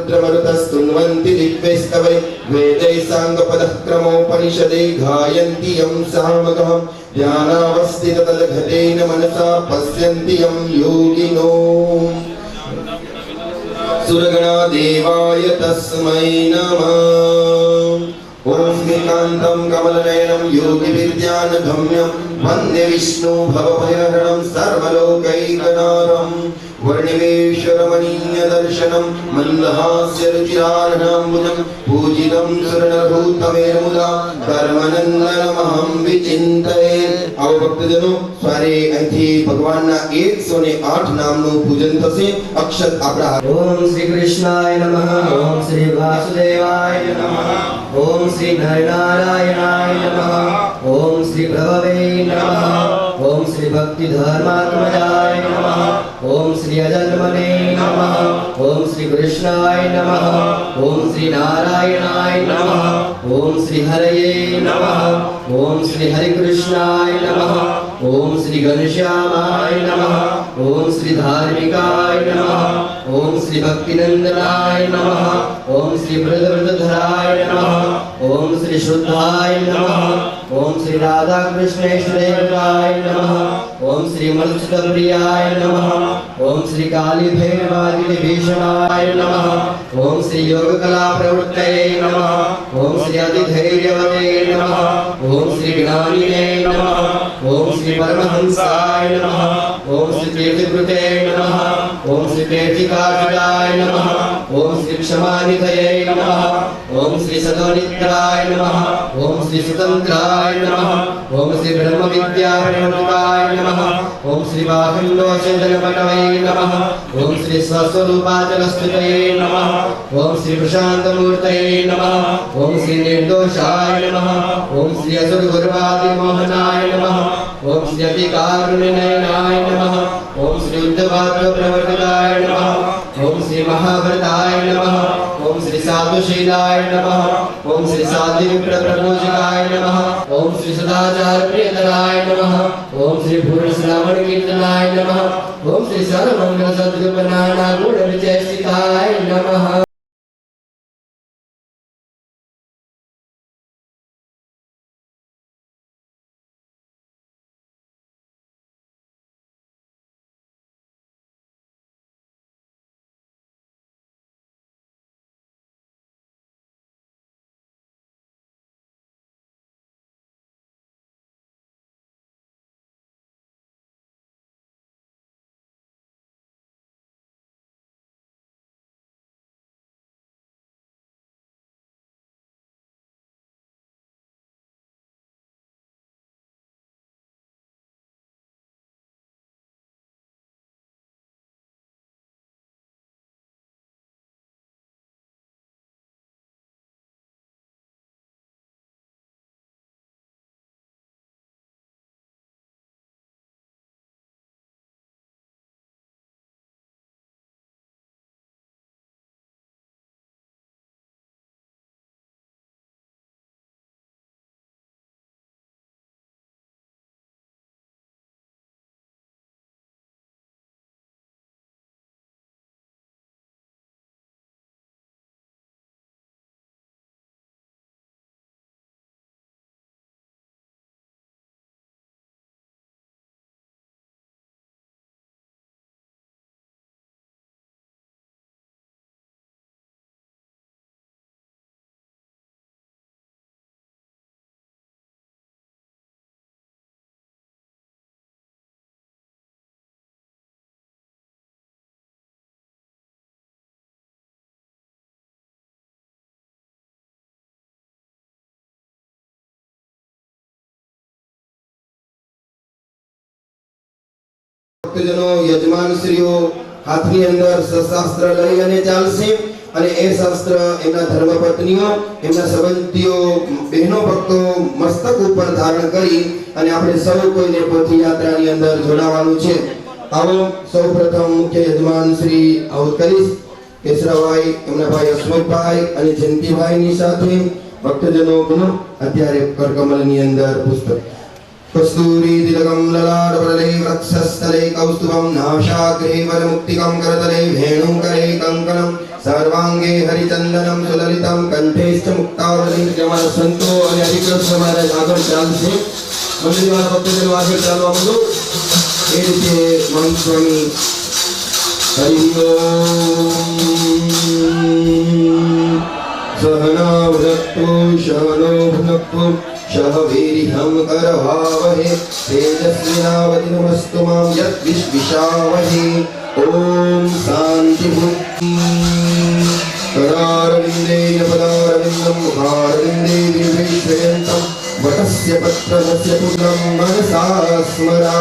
रुद्रमरुतस्तुन्वन्ति दिव्यैस्तवै वेदैः साङ्गपदः क्रमोपनिषदे गायन्ति यं सामगः ध्यानावस्थिततलघटेन मनसा पश्यन्ति यं योगिनो सुरगणा देवाय तस्मै नमः। ओम श्रीकान्तं कमलनयनं योगिविद्यानगम्यं वन्दे विष्णु भवभयहरणं सर्वलोकैकनाथं वर्णिवेश्वरमणीयदर्शनं मन्दहास्यरुचिरार्णम्बुजं पूजितं सुरनरभूतमेर्मुदा कर्मनन्दनमहं विचिन्तये। आओ भक्तजनों, स्वारे અહીંથી ભગવાનના 108 નામનું પૂજન થશે। અક્ષત આપણા ओम श्री कृष्णाय नमः। ओम श्री वासुदेवाय नमः। ओम श्री नरनारायणाय नमः। ओम श्री प्रभवे नमः। ओम श्री भक्ति धर्मात्मजाय नमः। ओम श्री अजन्मने नमः। ओम श्री कृष्णाय नमः। ओम श्री नारायणाय नमः। ओम श्री हरये नमः। ओम श्री हरि कृष्णाय नमः। ओम श्री घनश्यामाय नमः। ओम श्री धार्मिकाय नमः। ओम श्री भक्तिनंदनाय नमः। ओम श्री ब्रजवृषधराय नमः। ओम श्री शुद्धाय नमः। ओम श्री राधा कृष्णेश्वराय नमः। ओम श्री मत्स्यप्रियाय नमः। ओम श्री काली भैरवादिनी भीषणाय नमः। ओम श्री योग कला प्रवृत्तये नमः। ओम श्री अधिधैर्यवते नमः। ओम श्री ज्ञानिने नमः। ओम श्री परमहंसाय नमः। ओम श्री तीर्थकृते नमः। ओम श्री तीर्थिकार्जुनाय नमः। ओम श्री क्षमानिधये नमः। ओम श्री सदोनित्राय नमः। ओम श्री स्वतंत्राय नमः। ओम श्री ब्रह्म विद्या प्रवर्तकाय नमः। ओम श्री वाहनदोषजनपटवे नमः। ओम श्री स्वस्वरूपाचलस्तुतये नमः। ओम श्री प्रशान्तमूर्तये नमः। ओम श्री निर्दोषाय नमः। ओम श्री असुरगुरुवादिमोहनाय नमः। ओम श्री अतिकारुण्यनयनाय नमः। ओम श्री उद्धवाद्यप्रवर्तकाय नमः। ओम श्री महाव्रताय नमः। ओम श्री साधुशीलाय नमः। ओम श्री साध्विप्रप्रभोजकाय नमः। ओम श्री सदाचारप्रियतराय नमः। ओम श्री पूर्णश्रवण कीर्तनाय नमः। ओम श्री सर्वमंगल सद्गुणनाना गुण विचेष्टिताय नमः। ભક્તજનો યજમાન શ્રીઓ હાથની અંદર શસ્ત્ર લઈ અને ચાલશે અને એ શસ્ત્ર એમના ધર્મપત્નીઓ એમના સંબંધીઓ બહેનો ભક્તો મસ્તક ઉપર ધારણ કરી અને આપણે સૌ કોઈને પોથી યાત્રાની અંદર જોડાવાનું છે। આવો સૌપ્રથમ મુખ્ય યજમાન શ્રી આઉટ કરીશ કેશરાભાઈ એમના ભાઈ અસ્મતભાઈ અને જયંતિભાઈની સાથે ભક્તજનો અત્યારે કરકમલની અંદર પુષ્પ कस्तूरी तिलकं ललाटपटले वक्षस्थले कौस्तुभं नासाग्रे वरमुक्तिकं करतले वेणुकरे कङ्कणं सर्वांगे हरिचंदनम सुललितम कंठेश्च मुक्तावली जमाना संतो અને હરિકૃષ્ણ મહારાજ આગળ ચાલશે મંદિરમાં ભક્તજનો આગળ ચાલવા માંડો એ રીતે મહંત સ્વામી હરિ ઓમ सहना भुनक्तु सहनो भुनक्तु सह वीर्यं करवावहे तेजस्विनावतिनमस्तु मां यद्विश्विषावहे ओम शांति करारविन्देन पदारविन्दं मुखारविन्दे विश्वयन्तं वटस्य पत्रस्य पुत्रं मनसा स्मरा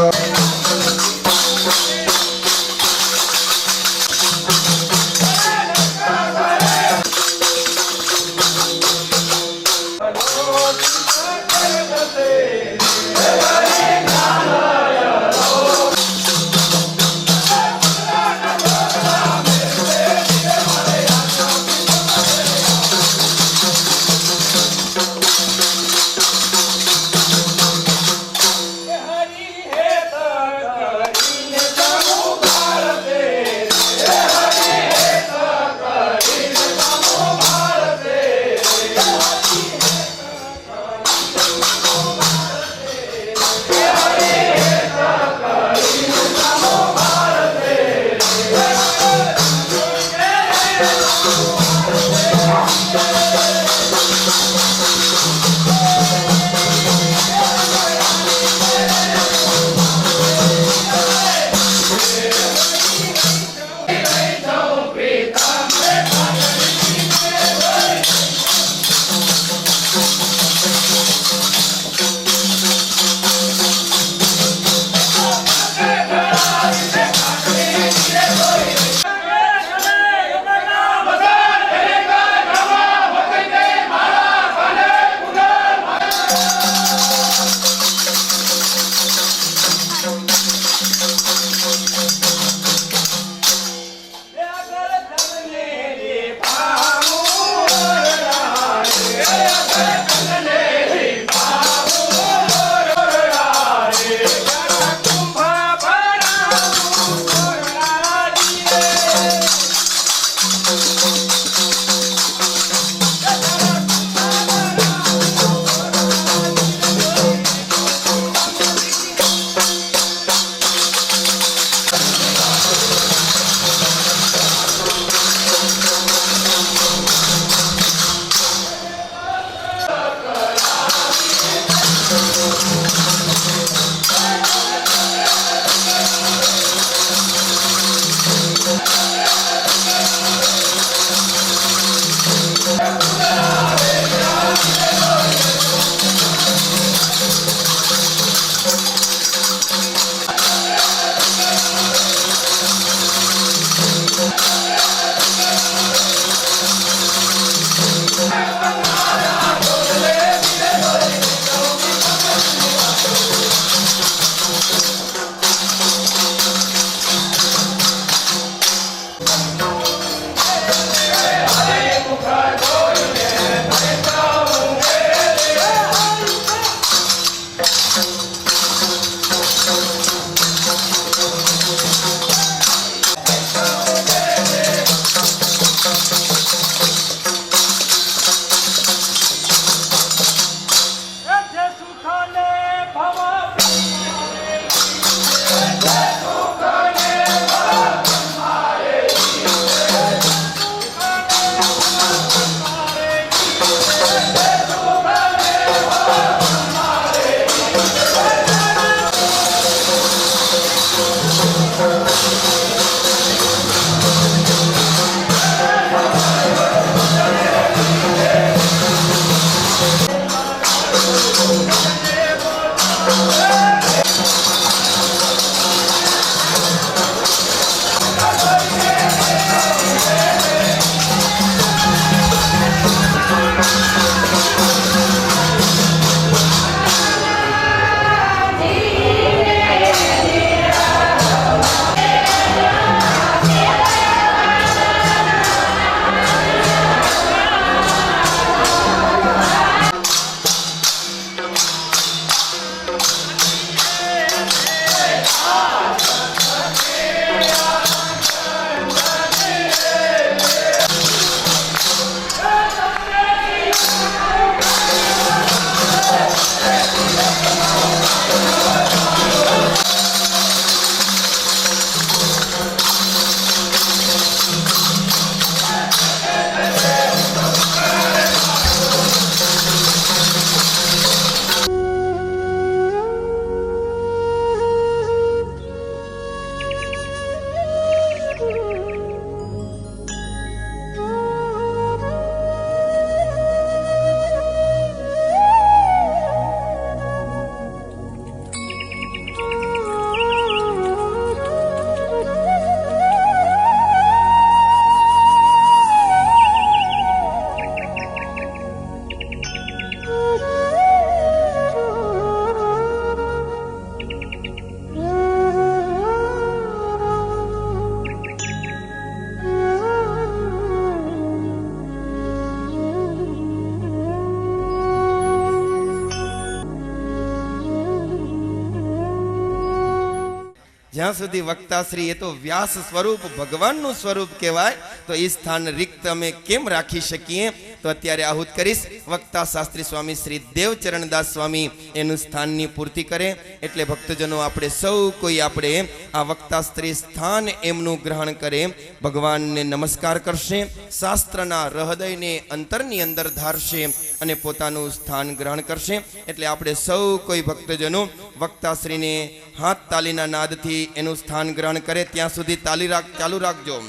જ્યાં સુધી વક્તાશ્રી એ તો વ્યાસ સ્વરૂપ ભગવાનનું સ્વરૂપ કહેવાય, તો એ સ્થાન રિક્ત અમે કેમ રાખી શકીએ? તો અત્યારે આહુત કરીશ વક્તા શાસ્ત્રી સ્વામી શ્રી દેવચરણદાસ સ્વામી એનું સ્થાનની પૂર્તિ કરે. એટલે ભક્તજનો આપણે સૌ કોઈ આપણે આ વક્તાશ્રી સ્થાન એમનું ગ્રહણ કરે, ભગવાનને નમસ્કાર કરશે, શાસ્ત્રના હૃદયને અંતરની અંદર ધારશે અને પોતાનું સ્થાન ગ્રહણ કરશે. એટલે આપણે સૌ કોઈ ભક્તજનો વક્તાશ્રીને હાથ તાલીના નાદથી એનું સ્થાન ગ્રહણ કરે ત્યાં સુધી તાલી ચાલુ રાખજો.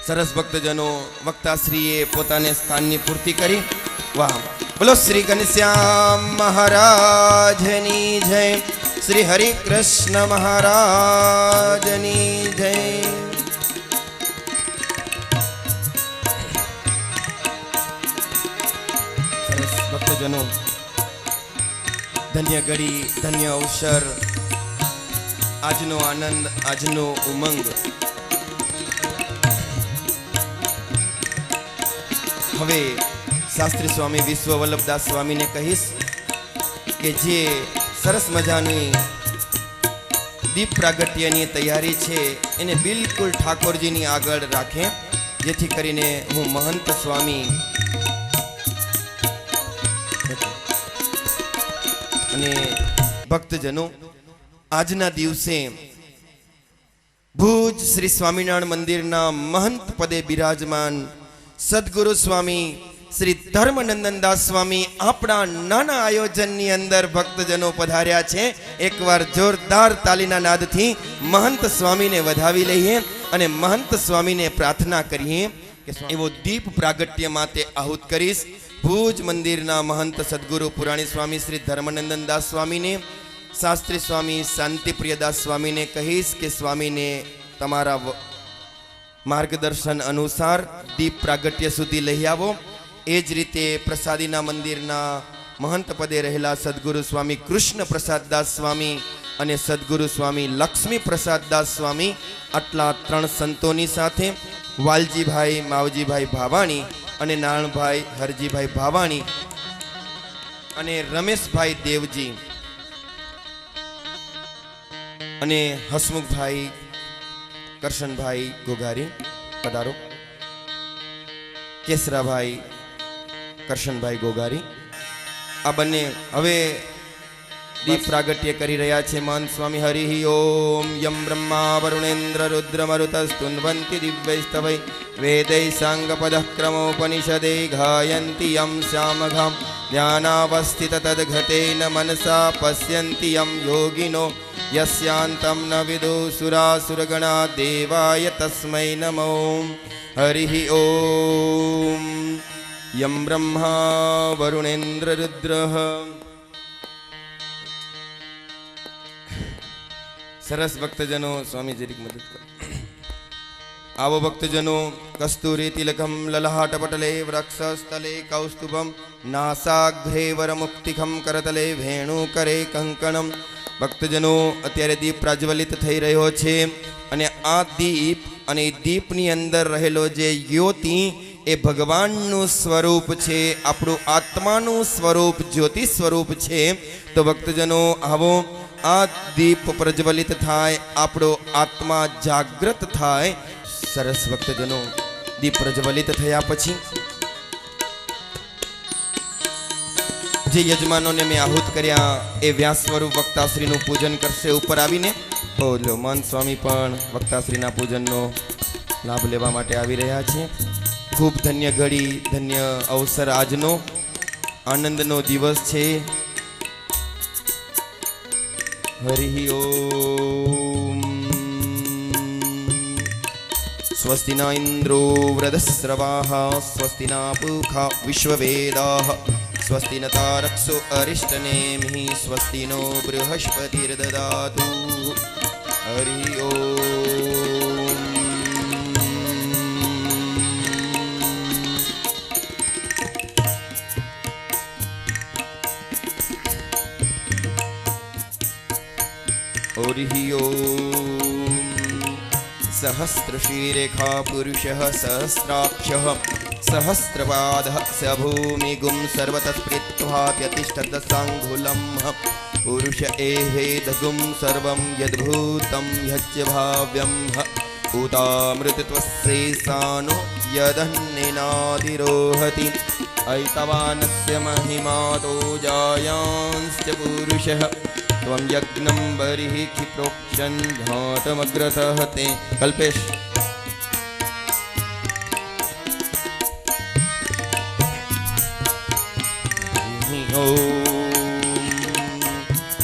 સરસ ભક્તજનો, વક્તાશ્રીએ પોતાને સ્થાનની પૂર્તિ કરી. વાહ! બોલો શ્રી ઘનશ્યામ મહારાજની જય, શ્રી હરિકૃષ્ણ મહારાજની જય. સરસ ભક્તજનો, ધન્ય ઘડી, ધન્ય અવસર, આજનો આનંદ, આજનો ઉમંગ. હવે શાસ્ત્રી સ્વામી વિશ્વવલ્લભદાસ સ્વામીને કહીશ કે જે સરસ મજાની દીપ પ્રાગટ્યની તૈયારી છે એને બિલકુલ ઠાકોરજીની આગળ રાખે, જેથી કરીને હું મહંત સ્વામી અને ભક્તજનો આજના દિવસે ભુજ શ્રી સ્વામિનારાયણ મંદિરના મહંત પદે બિરાજમાન સદગુરુ સ્વામી શ્રી ધર્મનંદનદાસ સ્વામી આપણા નાના આયોજનની અંદર ભક્તજનો પધાર્યા છે. એકવાર જોરદાર તાલીના નાદથી મહંત સ્વામીને વધાવી લઈએ અને મહંત સ્વામીને પ્રાર્થના કરીએ કે એવો દીપ પ્રાગટ્ય માટે આહુત કરીશ. ભુજ મંદિરના મહંત સદગુરુ પુરાણી સ્વામી શ્રી ધર્મનંદનદાસ સ્વામીને, શાસ્ત્રી સ્વામી શાંતિપ્રિયદાસ સ્વામીને કહીશ કે સ્વામીને તમારા માર્ગદર્શન અનુસાર દીપ પ્રાગટ્ય સુધી લઈ આવો. એ જ રીતે પ્રસાદીના મંદિરના મહંત પદે રહેલા સદગુરુ સ્વામી કૃષ્ણ પ્રસાદદાસ સ્વામી અને સદગુરુ સ્વામી લક્ષ્મી પ્રસાદદાસ સ્વામી, આટલા ત્રણ સંતોની સાથે વાલજીભાઈ માવજીભાઈ ભાવાણી અને નારણભાઈ હરજીભાઈ ભાવાણી અને રમેશભાઈ દેવજી અને હસમુખભાઈ કરશનભાઈ ગોગારી પધારો. કેસરાભાઈ કરશનભાઈ ગોગારી આ બંને હવે દીપ પ્રાગટ્ય કરી રહ્યા છે. મહંત સ્વામી હરિ ઓમ. યમ બ્રહ્મા વરુણેન્દ્ર રુદ્ર મરુતસ્તુન્વંતિ દિવ્યૈસ્તવૈ વેદૈ સાંગપદઃ ક્રમોપનિષદે ગાયન્તિ યમ શ્યામઘામ ધ્યાનાવસ્થિત તદ્ઘતેન મનસા પશ્યન્તિ યમ યોગિનો યસ્યાન્તં ન વિદુસુરાસુરગણા દેવાય તસ્મૈ નમો. હરિ ઓમ. યમ બ્રહ્મા વરુણેન્દ્ર રુદ્રઃ. સરસ ભક્તજનો, સ્વામી જરીક મદદ કરો. આવો ભક્તજનો, કસ્તુરી તિલકમ લલાટ પટલે વૃક્ષસ્થલે કૌસ્તુભમ નાસાગ્રે વરમુક્તિખમ કરતલે વેણુ કરે કંકણમ. ભક્તજનો, અત્યારે દીપ પ્રજ્વલિત થઈ રહ્યો છે અને આ દીપ અને દીપની અંદર રહેલો જે જ્યોતિ એ ભગવાનનું સ્વરૂપ છે, આપણું આત્માનું સ્વરૂપ, જ્યોતિ સ્વરૂપ છે. તો ભક્તજનો આવો, આ દીપ પ્રજ્વલિત થાય, આપણો આત્મા જાગૃત થાય. સરસ ભક્તજનો, દીપ પ્રજ્વલિત થયા પછી જે યજમાનોને મેં આહુત કર્યા એ વ્યાસ સ્વરૂપ વક્તાશ્રીનું પૂજન કરશે ઉપર આવીને. તો લો, મહંત સ્વામી પણ વક્તાશ્રીના પૂજનનો લાભ લેવા માટે આવી રહ્યા છે. ખૂબ ધન્ય ઘડી, ધન્ય અવસર, આજનો આનંદનો દિવસ છે. હરિ ઓમ. સ્વસ્તિ ન ઇન્દ્રો વૃધસ્રવાઃ સ્વસ્તિ ન પૂષા વિશ્વવેદાઃ સ્વસ્તિ ન તારક્ષો અરિષ્ટનેમિઃ સ્વસ્તિ નો બૃહસ્પતિર્દદાતુ. હરિ ઓમ. हरि ओम. सहस्रशीरेखा पुरुषः सहस्राक्षः सहस्रपादः स भूमिगुं सर्वतः स्पृत्वा त्यतिष्ठत् साङ्गुलम् पुरुष एहेदगुं सर्वं यद्भूतं ह्यच्च भाव्यं ह भूतामृतत्वस्यैसानो यदन्नेनादिरोहति ऐतवानस्य महिमातो जायांश्च पुरुषः त्वं यज्ञं बर्हिः क्षिप्रोक्षन् घातमग्रतः ते कल्पेश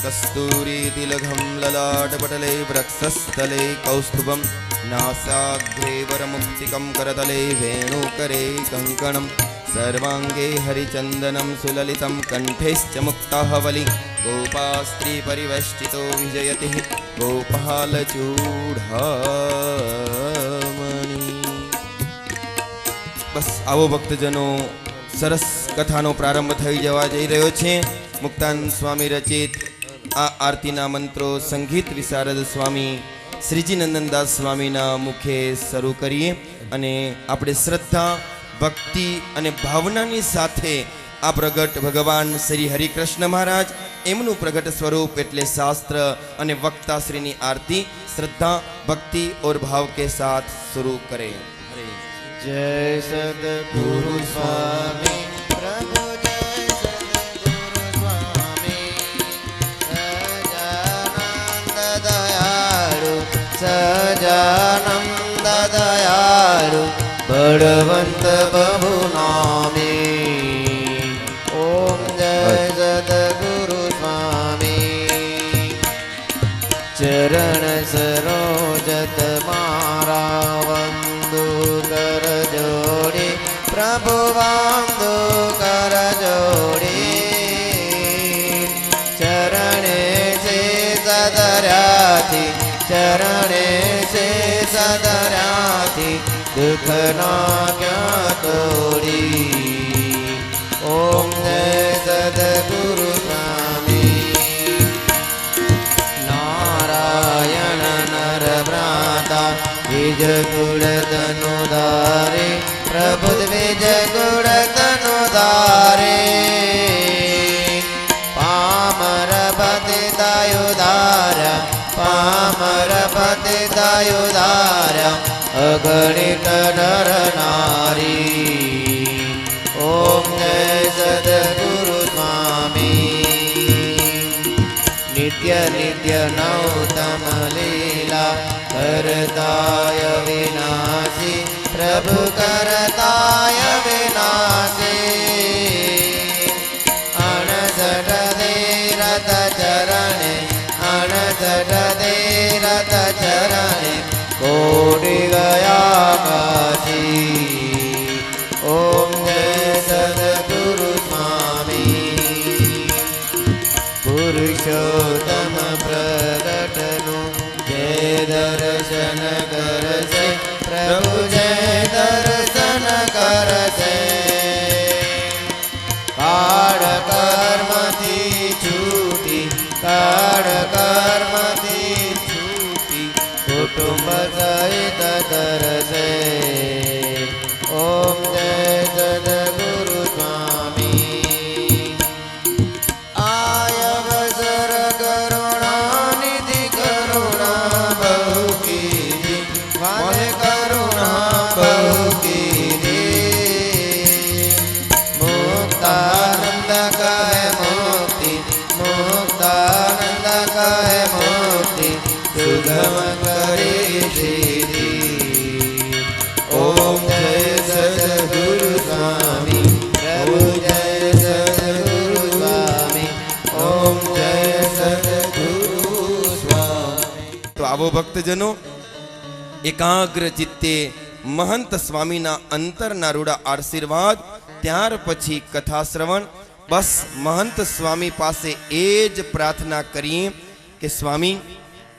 कस्तूरीतिलघं ललाटपटले वक्षस्थले कौस्तुभं नासाग्रे वरमुक्तिकं करतले वेणुकरे कङ्कणं सर्वाङ्गे हरिचन्दनं सुललितं कण्ठेश्च मुक्तावली गोपास्त्रीपरिवेष्टितो विजयति गोपालचूडामणि। बस आवो भक्तजनो सरस कथानो प्रारंभ થઈ જવા જઈ રહ્યો છે। મુક્તાનંદ સ્વામી રચિત આ આરતીના મંત્રો સંગીત વિશારદ સ્વામી શ્રીજી નંદનદાસ સ્વામીના મુખે શરૂ કરીએ અને આપણે શ્રદ્ધા ભક્તિ અને ભાવનાની સાથે આ પ્રગટ ભગવાન શ્રી હરિકૃષ્ણ મહારાજ એમનું પ્રગટ સ્વરૂપ એટલે શાસ્ત્ર અને વક્તાશ્રીની આરતી શ્રદ્ધા ભક્તિ और भाव के साथ शुरू करें। जय सद्गुरु स्वामी प्रभु जय सद्गुरु स्वामी सजानंद दयालु सजानंद दयालु बलवंत बहु नामी। ओम जय सद्गुरु स्वामी चरण सरोजत मारा वंदु कर जोड़ी प्रभु वंदु कर जोड़ी चरणे से सदराती चरणे से सदराती दुख ना क्या तोड़ी। ओम जय सद्गुरु स्वामी नारायण नर भ्राता विज गुण तनुधारे प्रभु विज गुण तनुधारे पामर पतितायुधार पामर पतितायुधार अगणित नर नारी। ओम जय सद्गुरु स्वामी नित्य नित्य नौतम लीला करताय विनाशी प्रभु करताय विनाशी अणसठ दे रत चरणे अणसठ दे रत चरणे कोटि गया काशी। ओम जय सद्गुरु स्वामी पुरुषोत्तम प्रगटनु जय दर्शन करसे प्रभु जय दर्शन करसे काळ कर्म थी छूटी काळ कर्म थी छूटी कुटुंब सहित तरसे। ओम जय सद्गुरु स्वामी आयवसर करुणा निधि करुणा बहु कीजी वाले करुणा बहु कीजी मुक्तानंद कहे मुक्ति मुक्तानंद कहे मुक्ति सुगम करे सीधी। ओम जय सद्गुरु स्वामी प्रभु जय सद्गुरु स्वामी ओम जय सद्गुरु स्वामी। तो आवो भक्तजनो एकाग्र चित्ते महंत स्वामीना अंतરના રૂડા આશીર્વાદ ત્યાર પછી કથા શ્રવણ। બસ महंत स्वामी પાસે એ જ પ્રાર્થના કરીએ કે સ્વામી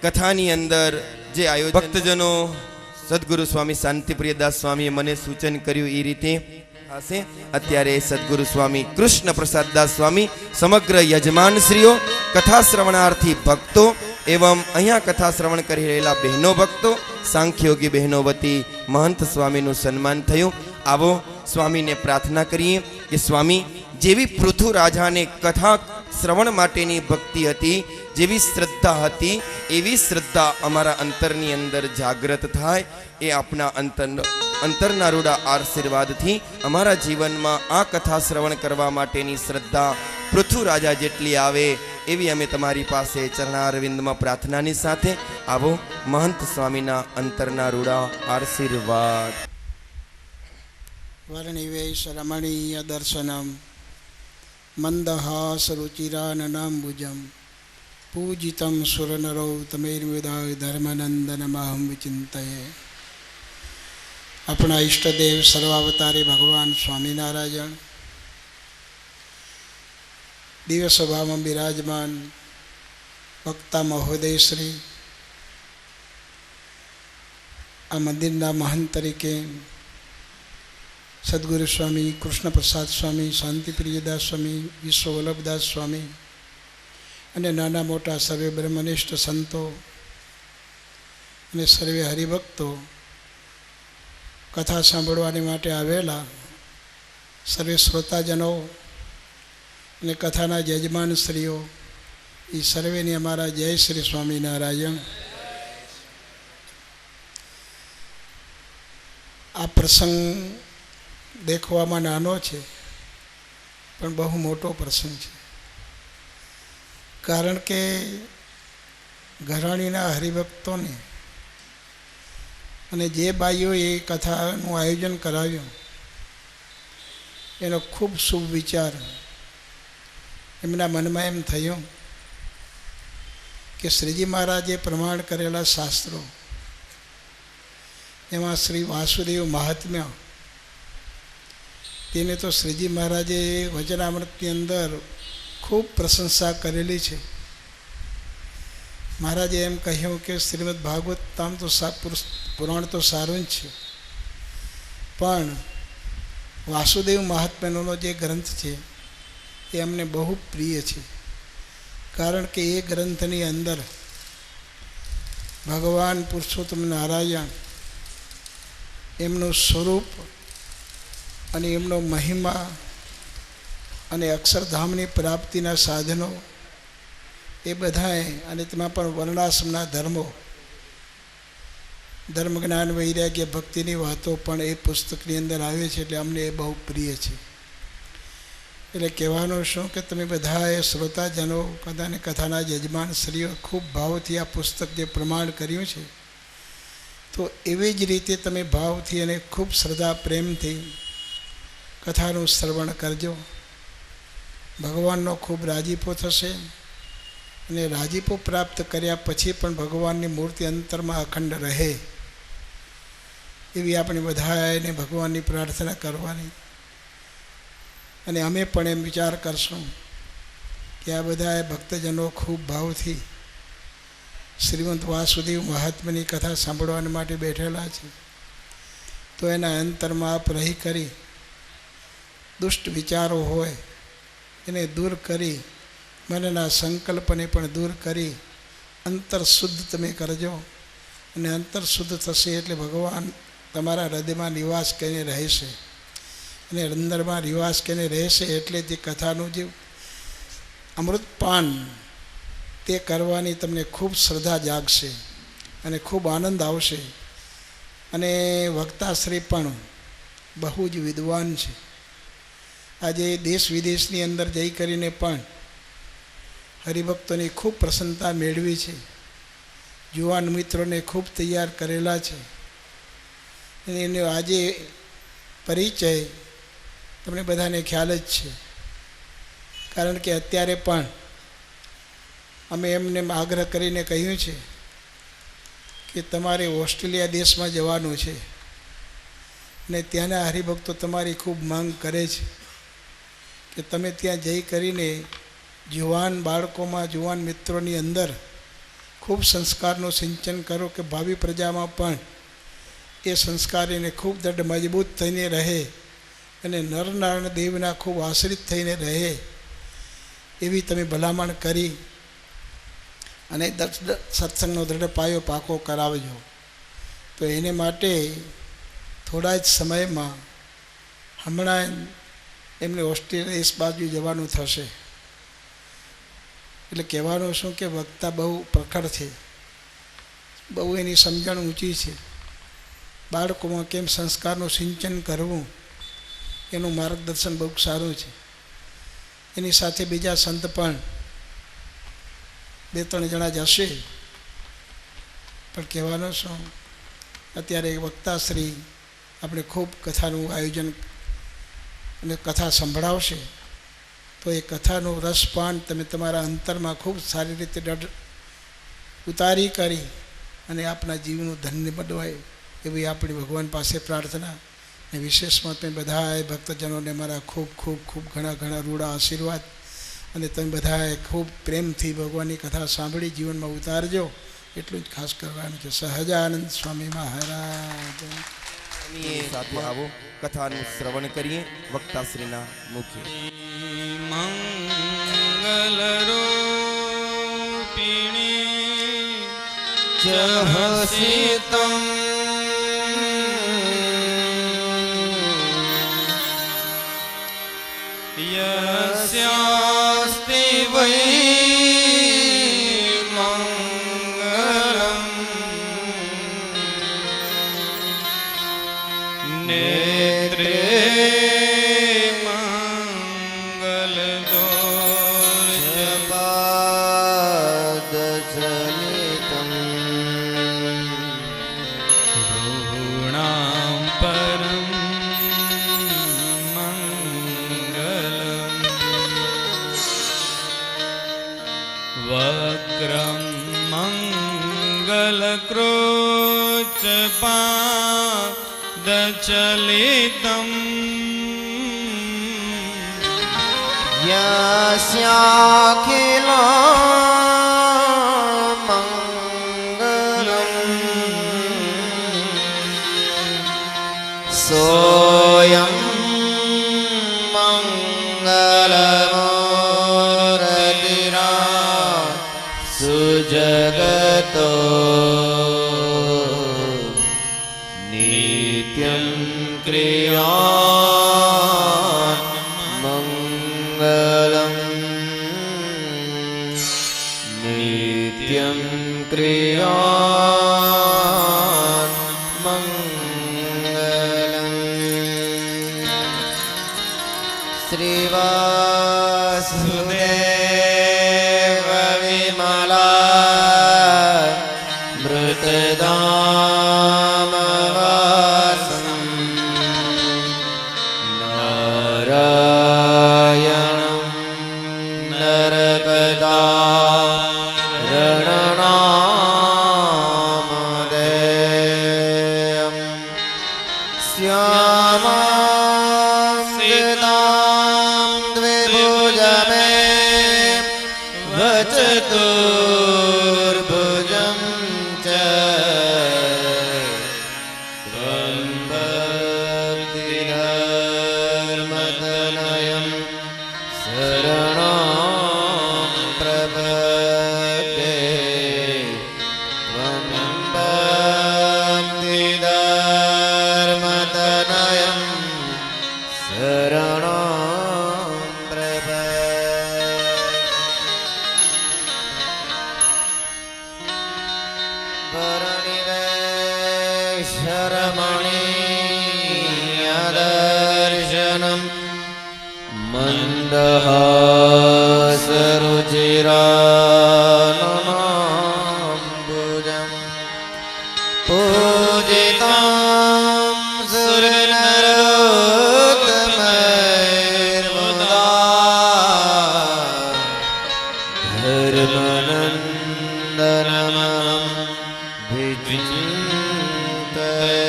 કથાની અંદર જે આયોજન ભક્તજનો સદગુરુ સ્વામી શાંતિપ્રિયદાસ સ્વામીએ મને સૂચન કર્યું એ રીતે થશે। અત્યારે સદગુરુ સ્વામી કૃષ્ણ પ્રસાદદાસ સ્વામી સમગ્ર યજમાનશ્રીઓ કથા શ્રવણાર્થી ભક્તો एवं अहिया कथा श्रवण કરી રહેલા બહેનો ભક્તો सांख्योगी बहनों वती महंत स्वामीનું સન્માન થયું। આવો સ્વામીને પ્રાર્થના કરીએ કે સ્વામી જેવી પૃથુ રાજાને કથા શ્રવણ માટેની ભક્તિ હતી, જેવી શ્રદ્ધા હતી એવી શ્રદ્ધા અમારા અંતરની અંદર જાગૃત થાય. એ આપના અંતરના રૂડા આશીર્વાદથી અમારા જીવનમાં આ કથા શ્રવણ કરવા માટેની શ્રદ્ધા પૃથુ રાજા જેટલી આવે એવી અમે તમારી પાસે ચરણારવિંદમાં પ્રાર્થનાની સાથે આવો મહંત સ્વામીના અંતરના રૂડા આશીર્વાદ. વર્ણિવેશ રમણીય દર્શનમ મંદહાસરુચિરાનનાંબુજમ પૂજિતમ સુરનરૌ તમૈર્વિદાય ધર્મનંદનમહં વિચિંતયે. આપણા ઈષ્ટદેવ સર્વાવતારી ભગવાન સ્વામિનારાયણ દિવ્ય સભામાં બિરાજમાન વક્તા મહોદય શ્રી, આ મંદિરના મહંત તરીકે સદગુરુ સ્વામી કૃષ્ણપ્રસાદ સ્વામી, શાંતિપ્રિયદાસ સ્વામી, વિશ્વવલ્લભદાસ સ્વામી અને નાના મોટા સર્વે બ્રહ્મનિષ્ઠ સંતો અને સર્વે હરિભક્તો, કથા સાંભળવાની માટે આવેલા સર્વે શ્રોતાજનો અને કથાના યજમાન શ્રીઓ, એ સર્વેની અમારા જય શ્રી સ્વામિનારાયણ. આ પ્રસંગ દેખવામાં નાનો છે પણ બહુ મોટો પ્રસંગ છે. કારણ કે ઘરાણીના હરિભક્તોને અને જે બાઈઓએ કથાનું આયોજન કરાવ્યું એનો ખૂબ શુભ વિચાર એમના મનમાં એમ થયું કે શ્રીજી મહારાજે પ્રમાણ કરેલા શાસ્ત્રો, એમાં શ્રી વાસુદેવ મહાત્મ્ય, તેને તો શ્રીજી મહારાજે વચનામૃતની અંદર ખૂબ પ્રશંસા કરેલી છે. મહારાજે એમ કહ્યું કે શ્રીમદ ભાગવતમ તો પુરાણ તો સારું જ છે, પણ વાસુદેવ મહાત્મ્યનો જે ગ્રંથ છે એ અમને બહુ પ્રિય છે. કારણ કે એ ગ્રંથની અંદર ભગવાન પુરુષોત્તમ નારાયણ, એમનું સ્વરૂપ અને એમનો મહિમા અને અક્ષરધામની પ્રાપ્તિના સાધનો એ બધાએ, અને તેમાં પણ વર્ણાશ્રમના ધર્મો, ધર્મ જ્ઞાન વૈરાગ્ય ભક્તિની વાતો પણ એ પુસ્તકની અંદર આવે છે. એટલે અમને એ બહુ પ્રિય છે. એટલે કહેવાનું શું કે તમે બધાએ શ્રોતાજનો કદાને કથાના યજમાન શ્રીઓ ખૂબ ભાવથી આ પુસ્તક જે પ્રમાણ કર્યું છે, તો એવી જ રીતે તમે ભાવથી અને ખૂબ શ્રદ્ધા પ્રેમથી કથાનું શ્રવણ કરજો. ભગવાનનો ખૂબ રાજીપો થશે અને રાજીપો પ્રાપ્ત કર્યા પછી પણ ભગવાનની મૂર્તિ અંતરમાં અખંડ રહે એવી આપણે બધાને ભગવાનની પ્રાર્થના કરવાની. અને અમે પણ એમ વિચાર કરશું કે આ બધાએ ભક્તજનો ખૂબ ભાવથી શ્રીમદ વાસુદેવ મહાત્માની કથા સાંભળવા માટે બેઠેલા છે, તો એના અંતરમાં આપ રહી કરી દુષ્ટ વિચારો હોય એને દૂર કરી, મનના સંકલ્પને પણ દૂર કરી અંતર શુદ્ધ તમે કરજો. અને અંતર શુદ્ધ થશે એટલે ભગવાન તમારા હૃદયમાં નિવાસ કરીને રહેશે. અને અંદરમાં નિવાસ કરીને રહેશે એટલે જે કથાનું જે અમૃતપાન તે કરવાની તમને ખૂબ શ્રદ્ધા જાગશે અને ખૂબ આનંદ આવશે. અને વક્તાશ્રી પણ બહુ જ વિદ્વાન છે. આજે દેશ વિદેશની અંદર જઈ કરીને પણ હરિભક્તોની ખૂબ પ્રસન્નતા મેળવી છે. યુવાન મિત્રોને ખૂબ તૈયાર કરેલા છે. અને એનો આજે પરિચય તમને બધાને ખ્યાલ જ છે. કારણ કે અત્યારે પણ અમે એમને આગ્રહ કરીને કહ્યું છે કે તમારે ઓસ્ટ્રેલિયા દેશમાં જવાનું છે અને ત્યાંના હરિભક્તો તમારી ખૂબ માંગ કરે છે કે તમે ત્યાં જઈ કરીને જુવાન બાળકોમાં, જુવાન મિત્રોની અંદર ખૂબ સંસ્કારનું સિંચન કરો કે ભાવિ પ્રજામાં પણ એ સંસ્કાર એને ખૂબ દૃઢ મજબૂત થઈને રહે અને નરનારાયણ દેવના ખૂબ આશ્રિત થઈને રહે એવી તમે ભલામણ કરી અને સત્સંગનો દૃઢ પાયો પાકો કરાવજો. તો એને માટે થોડા જ સમયમાં હમણાં એમને ઓસ્ટ્રેલિયા દેશ બાજુ જવાનું થશે. એટલે કહેવાનું શું કે વક્તા બહુ પ્રખર છે, બહુ એની સમજણ ઊંચી છે. બાળકોમાં કેમ સંસ્કારનું સિંચન કરવું એનું માર્ગદર્શન બહુ સારું છે. એની સાથે બીજા સંત પણ 2-3 જણા જ હશે, પણ કહેવાનું શું, અત્યારે વક્તાશ્રી આપણે ખૂબ કથાનું આયોજન અને કથા સંભળાવશે, તો એ કથાનું રસપાન તમે તમારા અંતરમાં ખૂબ સારી રીતે ઉતારી કરી અને આપણા જીવનું ધન્ય બનવાય એવી આપણી ભગવાન પાસે પ્રાર્થના. અને વિશેષમાં તમે બધાએ ભક્તજનોને મારા ખૂબ ખૂબ ખૂબ ઘણા ઘણા રૂડા આશીર્વાદ, અને તમે બધાએ ખૂબ પ્રેમથી ભગવાનની કથા સાંભળી જીવનમાં ઉતારજો, એટલું જ ખાસ કરવાનું છે. સહજાનંદ સ્વામી મહારાજ સાથે આવો કથાનું શ્રવણ કરીએ વક્તાશ્રીના મુખે. મંગલરૂપિણી જહસિતમ યસ્યાસ્તિ વૈ મંગલમ નેત્રે મંગલદોષપાદચલિતમ રૂણાં પરમ મંગલમ વક્રમ મંગલક્રોચપાદચલિતમ યસ્યાખિલા મંગલમ સોયં મંગલમૂર્તિરા સુજગતો નિત્યં ક્રિયા મંગલમ નિત્યં ક્રિયા મંગલમ શ્રીવાસુદેવ વિમલા મૃતદામવાસમ નારાયણં નરકદારણનામધેયં શ્યામાં સિતાં દ્વિભુજમે વચતુર્ભુજં ચ ત્વં ભક્તિધર્મતનયં શરણાં પ્રપદ્યે ત્વં ભક્તિધર્મતનયં શરણાં પ્રપદ્યે. પરનિવેશરમણીયદર્શનम् मन्दहासरुचिराननाम्बुजम् पूजितां सुरनरोत्तमैर्मुदा धर्मनन्दनमहं विचिन्तये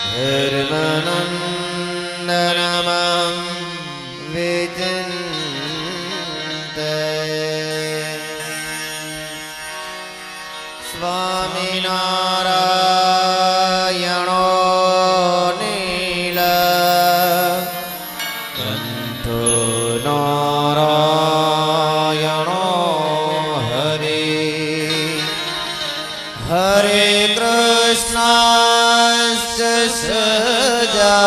धर्मनन्दनमहं विचिन्तये. स्वामिनारायणो नीलकण्ठो नारायणो हरे हरे कृष्णाश्च सजा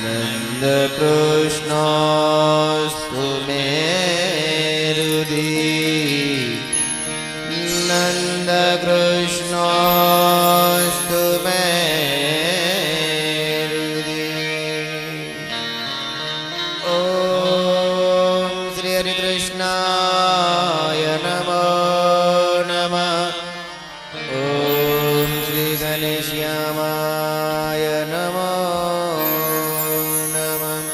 नन्दकृष्ण કૃષ્ણસ્તુ મે હૃદિ નંદ કૃષ્ણસ્તુ મે હૃદિ ઓમ શ્રી હરિ કૃષ્ણાય નમો નમઃ ઓમ શ્રી ઘનશ્યામાય નમો નમઃ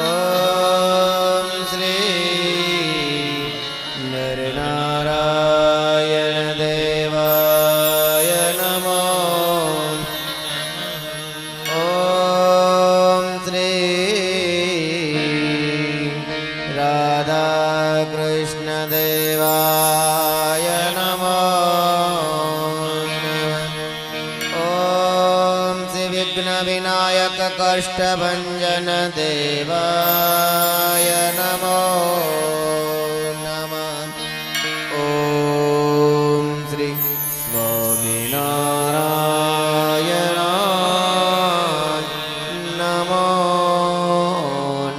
ઓમ શ્રી નરનારાયણ દેવાય નમો ઓમ શ્રી રાધા કૃષ્ણ દેવાય નમો ઓમ શ્રી વિઘ્ન વિનાયક કષ્ટભંજન દેવાય નમો નમઃ ઓમ શ્રી સ્વામિનારાયણાય નમો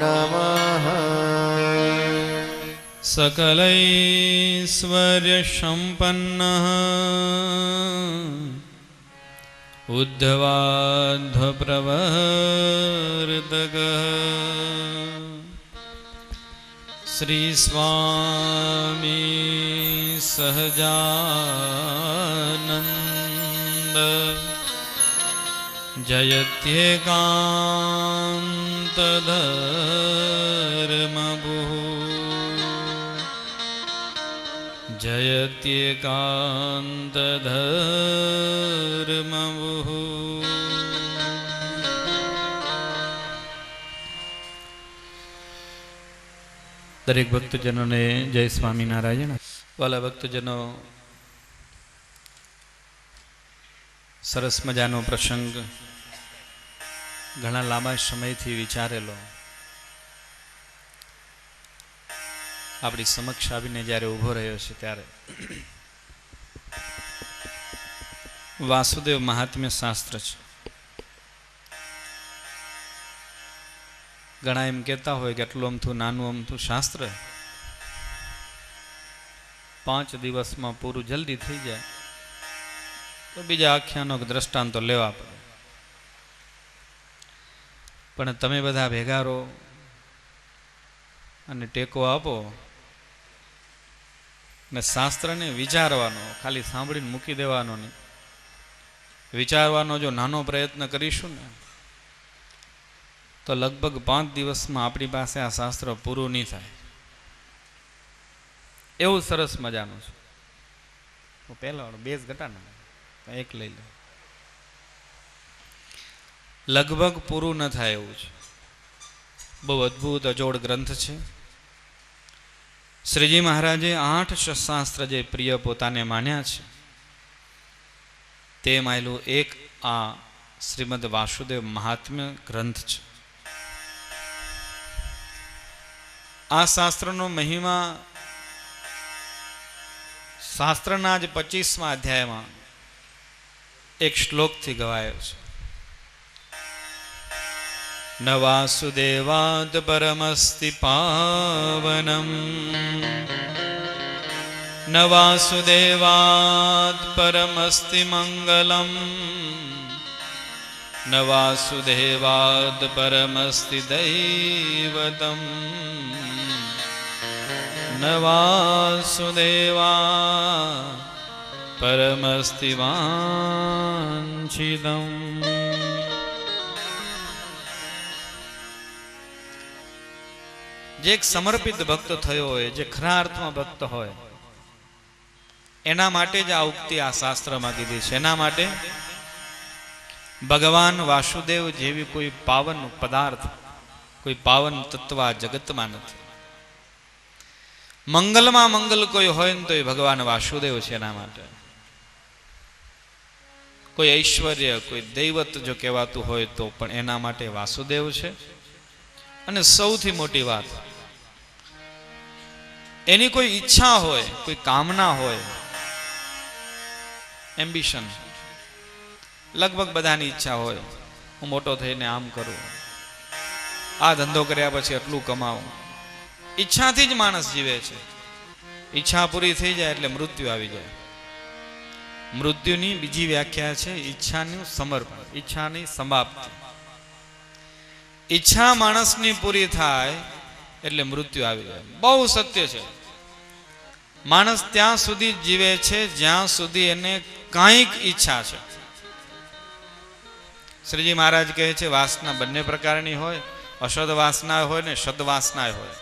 નમઃ सकलैश्वर्यसम्पन्नः उद्धवाध्वप्रवर्तकः श्रीस्वामी सहजानन्द जयत्येकान्तधर्मभुः जयत्येकान्तधर्मभुः દરેક ભક્તજનોને જય સ્વામિનારાયણ. વાલા ભક્તજનો, સરસ મજાનો પ્રસંગ ઘણા લાંબા સમયથી વિચારેલો આપણી સમક્ષ આવીને જ્યારે ઊભો રહ્યો છે ત્યારે વાસુદેવ મહાત્મ્ય શાસ્ત્ર છે. ઘણા એમ કહેતા હોય કે આટલું અમથું નાનું અમથું શાસ્ત્ર 5 દિવસમાં પૂરું જલ્દી થઈ જાય તો બીજા આખ્યાનો દ્રષ્ટાંતો લેવા પડે. પણ તમે બધા ભેગા રહો અને ટેકો આપો ને શાસ્ત્રને વિચારવાનો, ખાલી સાંભળીને મૂકી દેવાનો નહીં, વિચારવાનો જો નાનો પ્રયત્ન કરીશું ને તો લગભગ 5 દિવસમાં આપણી પાસે આ શાસ્ત્ર પૂરું નહીં થાય. એવું સરસ મજાનું છે. પહેલા 2 ઘટાના એક લઈ લે, લગભગ પૂરું ન થાય એવું છે. બહુ અદ્ભુત અજોડ ગ્રંથ છે. શ્રીજી મહારાજે 8 શાસ્ત્ર જે પ્રિય પોતાને માન્યા છે તે માયલું એક આ શ્રીમદ વાસુદેવ મહાત્મ્ય ગ્રંથ છે. આ શાસ્ત્રનો મહિમા શાસ્ત્રના જ 25મા અધ્યાયમાં એક શ્લોકથી ગવાયો છે. ન વાસુદેવાદ પરમસ્તિ પાવનમ, ન વાસુદેવાદ પરમસ્તિ મંગલમ, ન વાસુદેવાદ પરમસ્તિ દૈવતમ, ન વાસુદેવા પરમસ્તિ વાંછિતમ. જે એક સમર્પિત ભક્ત થયો હોય, જે ખરા અર્થમાં ભક્ત હોય, એના માટે જ આ ઉક્તિ આ શાસ્ત્રમાં કીધી છે. એના માટે ભગવાન વાસુદેવ જેવી કોઈ પાવન પદાર્થ, કોઈ પાવન તત્વ આ જગતમાં નથી. મંગલમાં મંગલ કોઈ હોય ને તો એ ભગવાન વાસુદેવ છે. એના માટે કોઈ ઐશ્વર્ય, કોઈ દૈવત જો કહેવાતું હોય તો પણ એના માટે વાસુદેવ છે. અને સૌથી મોટી વાત, એની કોઈ ઈચ્છા હોય, કોઈ કામના હોય, એમ્બિશન, લગભગ બધાની ઈચ્છા હોય હું મોટો થઈને આમ કરું, આ ધંધો કર્યા પછી આટલું કમાવું. ઈચ્છાથી જ માણસ જીવે છે. ઈચ્છા પૂરી થઈ જાય એટલે મૃત્યુ આવી જાય. મૃત્યુની બીજી વ્યાખ્યા છે ઈચ્છાનું સમર્પણ, ઈચ્છાની સમાપ્તિ. ઈચ્છા માણસની પૂરી થાય એટલે મૃત્યુ આવી જાય. બહુ સત્ય છે. માણસ ત્યાં સુધી જીવે છે જ્યાં સુધી એને કાંઈક ઈચ્છા છે. શ્રીજી મહારાજ કહે છે વાસના બંને પ્રકારની હોય, અસદ વાસના હોય ને સદ વાસના હોય.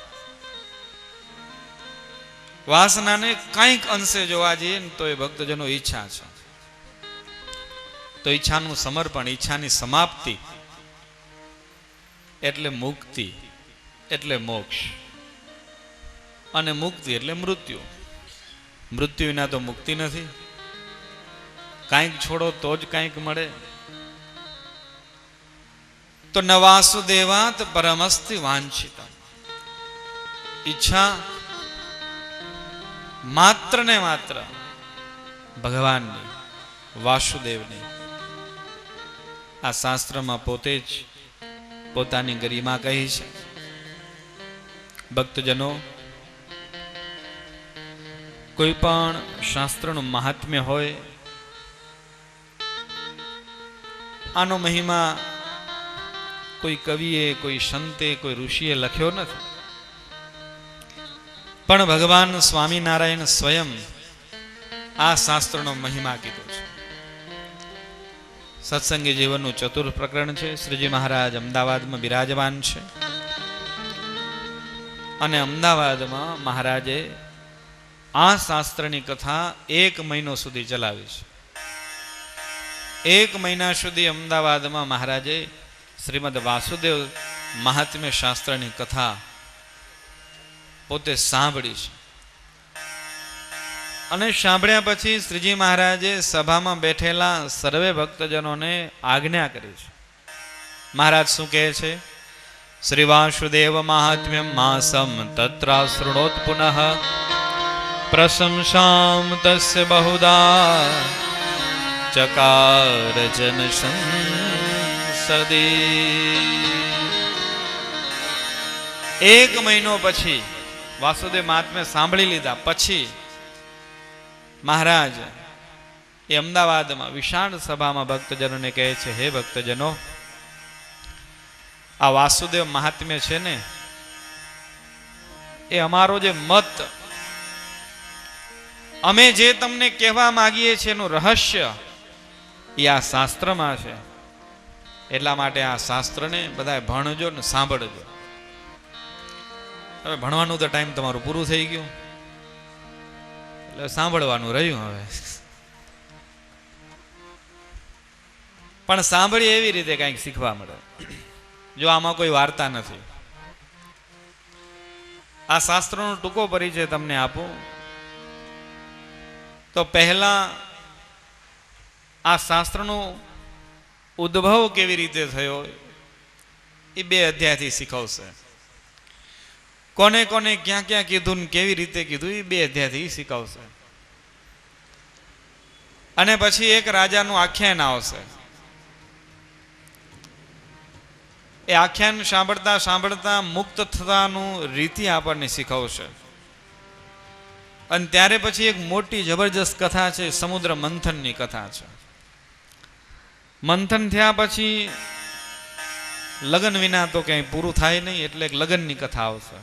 વાસનાને કંઈક અંશે જોવા જઈએ ને તો એ ભક્તજનો ઈચ્છા છે. તો ઈચ્છાનું સમર્પણ, ઈચ્છાની સમાપ્તિ એટલે મુક્તિ, એટલે મોક્ષ. અને મુક્તિ એટલે મૃત્યુ. મૃત્યુ વિના તો મુક્તિ નથી. કાંઈક છોડો તો જ કાંઈક મળે. તો ન વાસુદેવાત પરમસ્તિ વાંછિતા. ઈચ્છા માત્ર ને માત્ર ભગવાનની, વાસુદેવની. આ શાસ્ત્રમાં પોતે જ પોતાની ગરિમા કહી છે. ભક્તજનો, કોઈ પણ શાસ્ત્રનું મહાત્મ્ય હોય, આનો મહિમા કોઈ કવિએ, કોઈ સંતે, કોઈ ઋષિએ લખ્યો નથી, પણ ભગવાન સ્વામિનારાયણ સ્વયં આ શાસ્ત્રનો મહિમા કીધો છે. સત્સંગી જીવનનું ચતુર્થ પ્રકરણ છે. શ્રીજી મહારાજ અમદાવાદમાં બિરાજમાન છે અને અમદાવાદમાં મહારાજે આ શાસ્ત્રની કથા 1 મહિનો સુધી ચલાવી છે. 1 મહિના સુધી અમદાવાદમાં મહારાજે શ્રીમદ વાસુદેવ મહાત્મ્ય શાસ્ત્રની કથા પોતે સાંભળી છે. અને સાંભળ્યા પછી શ્રીજી મહારાજે સભામાં બેઠેલા સર્વે ભક્તજનોને આજ્ઞા કરી છે. મહારાજ શું કહે છે? શ્રી વાસુદેવ મહાત્મ્યમ માસમ તત્રા શૃણોત પુનઃ પ્રશંસામ તસ્ય બહુદા ચકાર જન સંસદી. 1 મહિનો પછી વાસુદેવ મહાત્મ્ય સાંભળી લીધા પછી મહારાજ એ અમદાવાદમાં વિશાળ સભામાં ભક્તજનોને કહે છે, હે ભક્તજનો, આ વાસુદેવ મહાત્મ્ય છે ને એ અમારો જે મત, અમે જે તમને કહેવા માંગીએ છીએ એનું રહસ્ય એ આ શાસ્ત્રમાં છે. એટલા માટે આ શાસ્ત્રને બધા ભણજો ને સાંભળજો. હવે ભણવાનું તો ટાઈમ તમારું પૂરું થઈ ગયું, એટલે સાંભળવાનું રહ્યું. હવે પણ સાંભળી એવી રીતે કંઈક શીખવા મળે. જો આમાં કોઈ વાર્તા નથી. આ શાસ્ત્રનો ટૂંકો પરિચય તમને આપું તો પહેલા આ શાસ્ત્રનો ઉદ્ભવ કેવી રીતે થયો એ 2 અધ્યાયથી શીખવશે. કોને કોને ક્યાં ક્યાં કીધું ને કેવી રીતે કીધું એ 2 અધ્યાયથી શીખવશે. અને પછી એક રાજાનું આખ્યાન આવશે. એ આખ્યાન સાંભળતા સાંભળતા મુક્ત થતાનું રીતિ આપણને શીખવશે. અને ત્યારે પછી એક મોટી જબરજસ્ત કથા છે, સમુદ્ર મંથનની કથા છે. મંથન થયા પછી લગ્ન વિના તો કંઈ પૂરું થાય નહીં, એટલે એક લગ્નની કથા આવશે.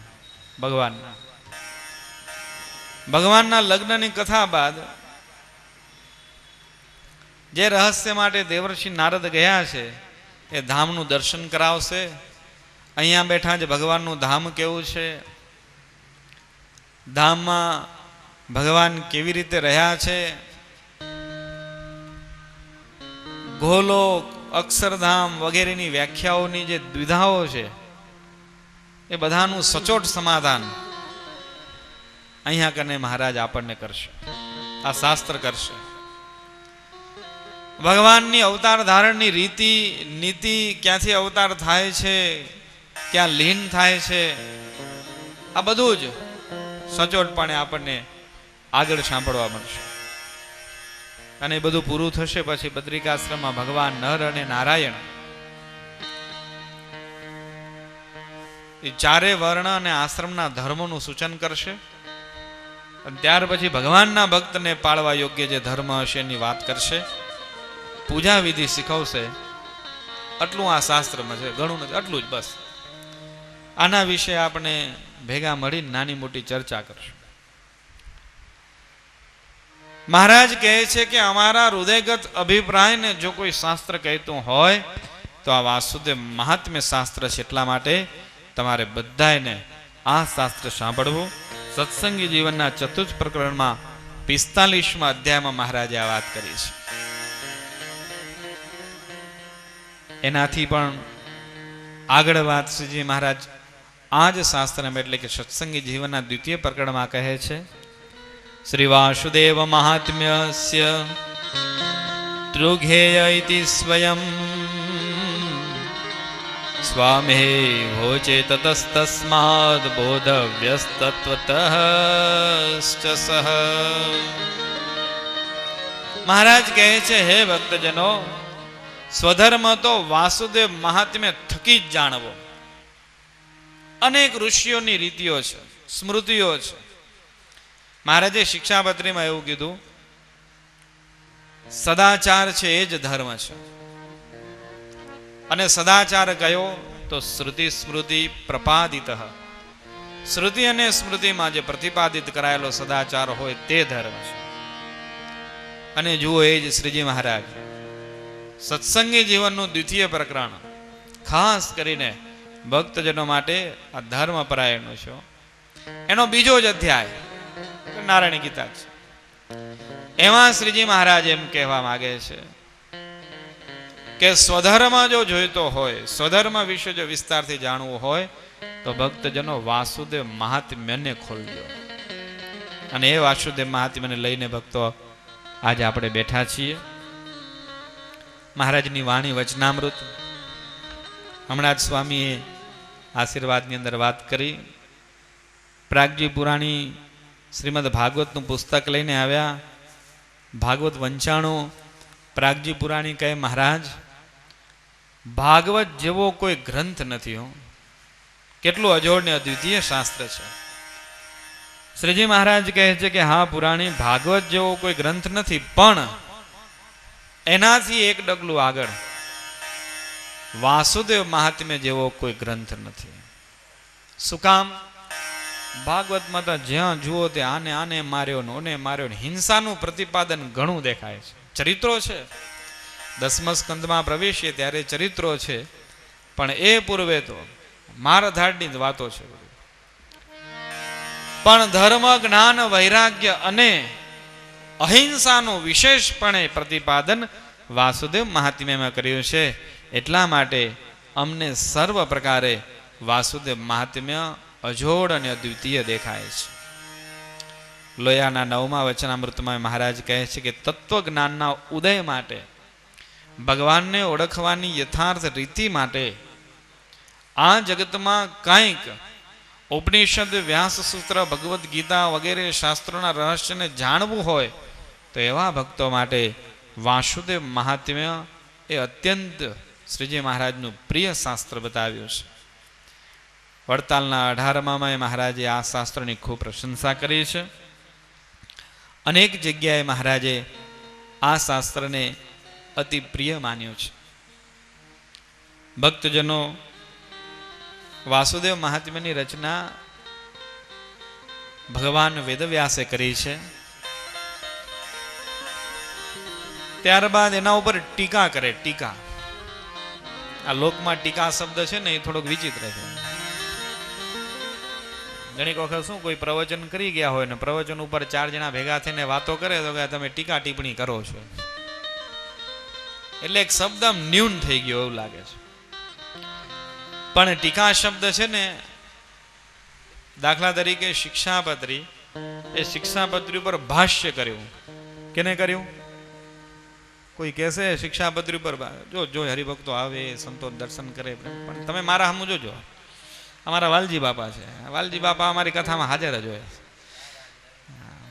ભગવાનના લગ્નની કથા બાદ જે રહસ્ય માટે દેવર્ષિ નારદ ગયા છે એ ધામનું દર્શન કરાવશે. અહીંયા બેઠા જ ભગવાનનું ધામ કેવું છે, ધામમાં ભગવાન કેવી રીતે રહ્યા છે, ગોલોક, અક્ષરધામ વગેરેની વ્યાખ્યાઓની જે દ્વિધાઓ છે એ બધાનું સચોટ સમાધાન અહીંયા કને મહારાજ આપણને કરશે, આ શાસ્ત્ર કરશે. ભગવાનની અવતાર ધારણની રીતિ નીતિ, ક્યાંથી અવતાર થાય છે, ક્યાં લીન થાય છે, આ બધું જ સચોટપણે આપણને આગળ સાંભળવા મળશે. અને એ બધું પૂરું થશે પછી બદ્રિકાશ્રમમાં ભગવાન નર અને નારાયણ એ ચારે વર્ણ અને આશ્રમના ધર્મોનું સૂચન કરશે અને ત્યાર પછી ભગવાનના ભક્તને પાળવા યોગ્ય જે ધર્મ હશે એની વાત કરશે, પૂજા વિધિ શીખવશે. આટલું આ શાસ્ત્રમાં છે, ઘણું નથી, આટલું જ બસ. આના વિશે આપણે ભેગા મળીને નાની મોટી ચર્ચા કરશું. મહારાજ કહે છે કે અમારા હૃદયગત અભિપ્રાયને જો કોઈ શાસ્ત્ર કહેતું હોય તો આ વાસુદેવ મહાત્મ્ય શાસ્ત્ર છે. એટલા માટે તમારે બધાને આ શાસ્ત્ર સાંભળવું. સત્સંગી જીવનના ચતુર્થ પ્રકરણમાં 45મા અધ્યાયમાં મહારાજે આ વાત કરી છે. એનાથી પણ આગળ વાત શ્રીજી મહારાજ આ જ શાસ્ત્રમાં એટલે કે સત્સંગી જીવનના દ્વિતીય પ્રકરણમાં કહે છે, શ્રી વાસુદેવ મહાત્મ્યસ્ય તૃઘેય ઇતિ સ્વયં સ્વામે ભોચે તતસ્તસ્માદ બોધવ્યસ્તત્વતઃ સહ. મહારાજ કહે છે, હે ભક્તજનો, સ્વધર્મ તો વાસુદેવ મહાત્મ્ય થકી જ જાણવો. અનેક ઋષિઓની રીતિઓ છે, સ્મૃતિઓ છે. મહારાજે શિક્ષાપત્રીમાં એવું કીધું, સદાચાર છે એ જ ધર્મ છે. અને સદાચાર કયો તો શ્રુતિ સ્મૃતિ પ્રપાદિત. શ્રુતિ અને સ્મૃતિમાં જે પ્રતિપાદિત કરાયેલો સદાચાર હોય તે ધર્મ છે. અને જુઓ, એ જ શ્રીજી મહારાજ સત્સંગી જીવનનું દ્વિતીય પ્રકરણ ખાસ કરીને ભક્તજનો માટે આ ધર્મ પરાયણનું છે. એનો બીજો જ અધ્યાય નારાયણ ગીતા છે. એમાં શ્રીજી મહારાજ એમ કહેવા માંગે છે કે સ્વધર્મ જો જોઈતો હોય, સ્વધર્મ વિશે જો વિસ્તારથી જાણવું હોય તો ભક્તજનો વાસુદેવ મહાત્મ્યને ખોલજો. અને એ વાસુદેવ મહાત્મ્યને લઈને ભક્તો આજે આપણે બેઠા છીએ. મહારાજની વાણી વચનામૃત હમણાં જ સ્વામીએ આશીર્વાદની અંદર વાત કરી. પ્રાગજી પુરાણી શ્રીમદ ભાગવતનું પુસ્તક લઈને આવ્યા. ભાગવત વંચાણું. પ્રાગજી પુરાણી કહે, મહારાજ ભાગવત જેવો કોઈ ગ્રંથ નથી. હો, કેટલું અજોડ ને અદ્વિતીય શાસ્ત્ર છે. શ્રીજી મહારાજ કહે છે કે હા પુરાણી, ભાગવત જેવો કોઈ ગ્રંથ નથી, પણ એનાથી એક ડગલું આગળ વાસુદેવ મહાત્મ્ય જેવો કોઈ ગ્રંથ નથી. શું કામ? ભાગવતમાં તો જ્યાં જુઓ તે આને આને માર્યો ને ઓને માર્યો, હિંસાનું પ્રતિપાદન ઘણું દેખાય છે. ચરિત્રો છે, 10મા સ્કંદમાં પ્રવેશીએ ત્યારે ચરિત્રો છે, પણ એ પૂર્વે તો મારધાડની જ વાતો છે. પણ ધર્મ, જ્ઞાન, વૈરાગ્ય અને અહિંસાનું વિશેષપણે પ્રતિપાદન વાસુદેવ મહાત્મ્યમાં કર્યું છે. એટલા માટે અમને સર્વ પ્રકારે વાસુદેવ મહાત્મ્ય અજોડ અને અદ્વિતીય દેખાય છે. લોયાના 9મા વચનામૃતમાં મહારાજ કહે છે કે તત્વજ્ઞાનના ઉદય માટે, ભગવાનને ઓળખવાની યથાર્થ રીતિ માટે આ જગતમાં કંઈક ઉપનિષદ, વ્યાસસૂત્ર, ભગવદ્ ગીતા વગેરે શાસ્ત્રોના રહસ્યને જાણવું હોય તો એવા ભક્તો માટે વાસુદેવ મહાત્મ્ય એ અત્યંત શ્રીજી મહારાજનું પ્રિય શાસ્ત્ર બતાવ્યું છે. વડતાલના 18માં મહારાજે આ શાસ્ત્રની ખૂબ પ્રશંસા કરી છે. અનેક જગ્યાએ મહારાજે આ શાસ્ત્રને અતિ પ્રિય માન્યું છે. ભક્તજનો, વાસુદેવ મહાત્મ્યની રચના ભગવાન વેદવ્યાસે કરી છે. ત્યારબાદ એના ઉપર ટીકા કરે. ટીકા, આ લોકમાં ટીકા શબ્દ છે ને એ થોડોક વિચિત્ર છે. ઘણી વખત શું, કોઈ પ્રવચન કરી ગયા હોય ને પ્રવચન ઉપર 4 જણા ભેગા થઈને વાતો કરે તો કે તમે ટીકા ટિપ્પણી કરો છો, એટલે એક શબ્દ આમ ન્યૂન થઈ ગયો એવું લાગે છે. પણ ટીકા શબ્દ છે ને, દાખલા તરીકે શિક્ષાપત્રી, એ શિક્ષાપત્રી ઉપર ભાષ્ય કર્યું. કેને કર્યું? કોઈ કહેશે શિક્ષાપત્રી ઉપર જો હરિભક્તો આવે, સંતો દર્શન કરે, પણ તમે મારા હમું જોજો, અમારા વાલજી બાપા છે. વાલજી બાપા અમારી કથામાં હાજર જ હોય.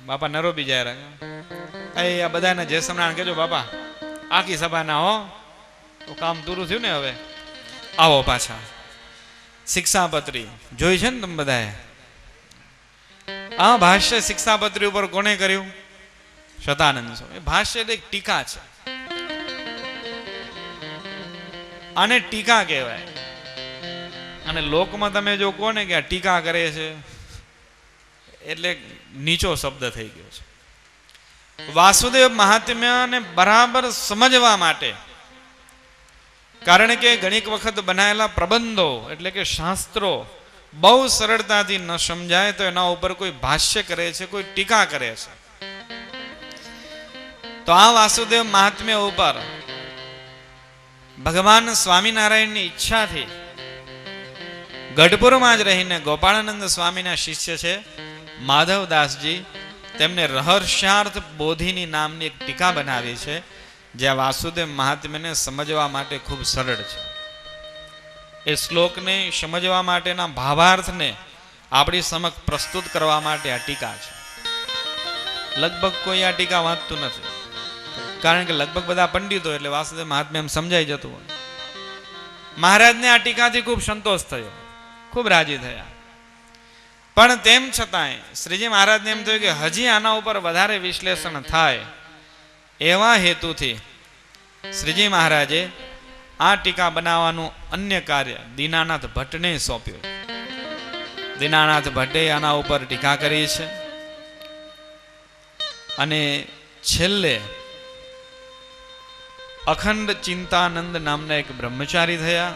બાપા નરોબી જાય, આ બધાને જય સ્વામિનારાયણ કહેજો બાપા, આખી સભા ના હો, તો કામ પૂરું થયું ને, હવે આવો પાછા. શિક્ષાપત્રી જોઈ છે ને તમે બધાએ? આ ભાષ્ય શિક્ષાપત્રી ઉપર કોને કર્યું? શતાનંદ સ્વામી. ભાષ્ય એટલે એક ટીકા છે. આને ટીકા કહેવાય. અને લોકમાં તમે જો કોને કે આ ટીકા કરે છે એટલે નીચો શબ્દ થઈ ગયો છે. વાસુદેવ મહાત્મ્યને બરાબર સમજવા માટે, કારણ કે ઘણીક વખત બનાવેલા પ્રબંધો એટલે કે શાસ્ત્રો બહુ સરળતાથી ન સમજાય તો એના ઉપર કોઈ ભાષ્ય કરે છે, કોઈ ટીકા કરે છે. તો આ વાસુદેવ મહાત્મ્ય ઉપર ભગવાન સ્વામિનારાયણની ઈચ્છાથી ગઢપુરમાં જ રહીને ગોપાળાનંદ સ્વામીના શિષ્ય છે માધવદાસજી, તેમને રહસ્યાર્થ બોધિની નામની એક ટીકા બનાવી છે, જે આ વાસુદેવ મહાત્મ્યને સમજવા માટે ખૂબ સરળ છે. એ શ્લોકને સમજવા માટેના ભાવાર્થને આપણી સમક્ષ પ્રસ્તુત કરવા માટે આ ટીકા છે. લગભગ કોઈ આ ટીકા વાંચતું નથી, કારણ કે લગભગ બધા પંડિતો એટલે વાસુદેવ મહાત્મ્ય એમ સમજાઈ જતું હોય. મહારાજને આ ટીકાથી ખૂબ સંતોષ થયો, ખૂબ રાજી થયા. પણ તેમ છતાંય શ્રીજી મહારાજને એમ થયું કે હજી આના ઉપર વધારે વિશ્લેષણ થાય, એવા હેતુથી શ્રીજી મહારાજે આ ટીકા બનાવવાનું અન્ય કાર્ય દીનાનાથ ભટ્ટને સોંપ્યું. દીનાનાથ ભટ્ટે આના ઉપર ટીકા કરી છે. અને છેલ્લે અખંડ ચિંતાનંદ નામના એક બ્રહ્મચારી થયા.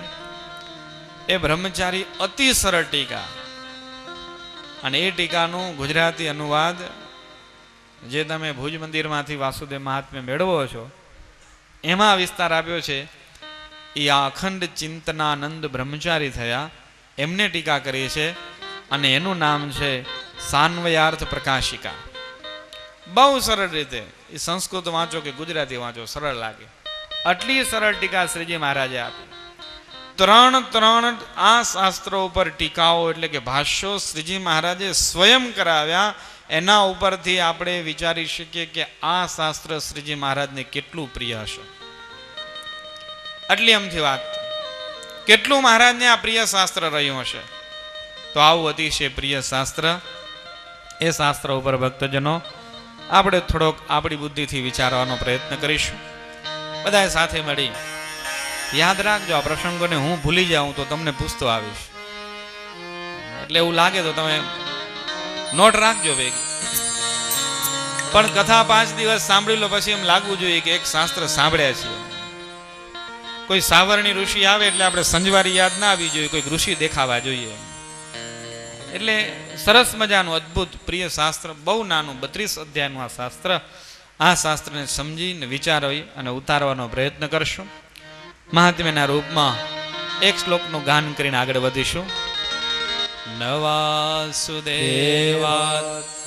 એ બ્રહ્મચારી અતિ સરળ ટીકા, અને એ ટીકાનું ગુજરાતી અનુવાદ જે તમે ભુજ મંદિરમાંથી વાસુદેવ મહાત્મ્ય મેળવો છો એમાં વિસ્તાર આપ્યો છે. એ આ અખંડ ચિંતનાનંદ બ્રહ્મચારી થયા, એમને ટીકા કરી છે, અને એનું નામ છે સાન્વયાર્થ પ્રકાશિકા. બહુ સરળ રીતે એ સંસ્કૃત વાંચો કે ગુજરાતી વાંચો સરળ લાગે, આટલી સરળ ટીકા શ્રીજી મહારાજે આપી. ત્રણ આ શાસ્ત્રો ઉપર ટીકાઓ એટલે કે ભાષ્યો શ્રીજી મહારાજે સ્વયં કરાવ્યા. એના ઉપરથી આપણે વિચારી શકીએ કે આ શાસ્ત્ર શ્રીજી મહારાજને કેટલું પ્રિય હશે. આટલી એમથી વાત, કેટલું મહારાજને આ પ્રિય શાસ્ત્ર રહ્યું હશે. તો આવું અતિશય પ્રિય શાસ્ત્ર, એ શાસ્ત્ર ઉપર ભક્તજનો આપણે થોડોક આપણી બુદ્ધિથી વિચારવાનો પ્રયત્ન કરીશું. બધા સાથે મળી યાદ રાખજો. આ પ્રસંગોને હું ભૂલી જાઉં તો તમને પૂછતો આવીશ, એટલે એવું લાગે તો તમે નોટ રાખજો ભેગી. પણ કથા 5 દિવસ સાંભળી લો, પછી એમ લાગવું જોઈએ કે એક શાસ્ત્ર સાંભળ્યા છીએ. કોઈ સાવરણી ઋષિ આવે એટલે આપણે સંજવારી યાદ ના આવી જોઈએ, કોઈ ઋષિ દેખાવા જોઈએ. એટલે સરસ મજાનું અદ્ભુત પ્રિય શાસ્ત્ર, બહુ નાનું 32 અધ્યાયનું આ શાસ્ત્ર. આ શાસ્ત્રને સમજીને વિચારી અને ઉતારવાનો પ્રયત્ન કરશું. મહાત્મ્યના રૂપમાં એક શ્લોકનું ગાન કરીને આગળ વધીશું. નવાસુદેવાત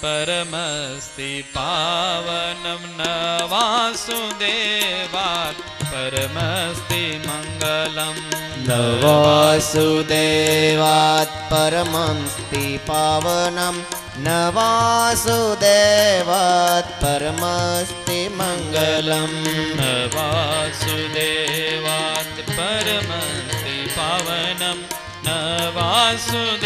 પરમસ્તિ પાવનમ, નવાસુદેવાત પરમસ્તિ મંગલમ, નવાસુદેવાત પરમસ્તિ પાવનમ, નવાસુદેવાત પરમસ્તિ મંગલમ, નવાસુદેવાત પરમસ્તિ પાવનમ, નવાસુદેવાત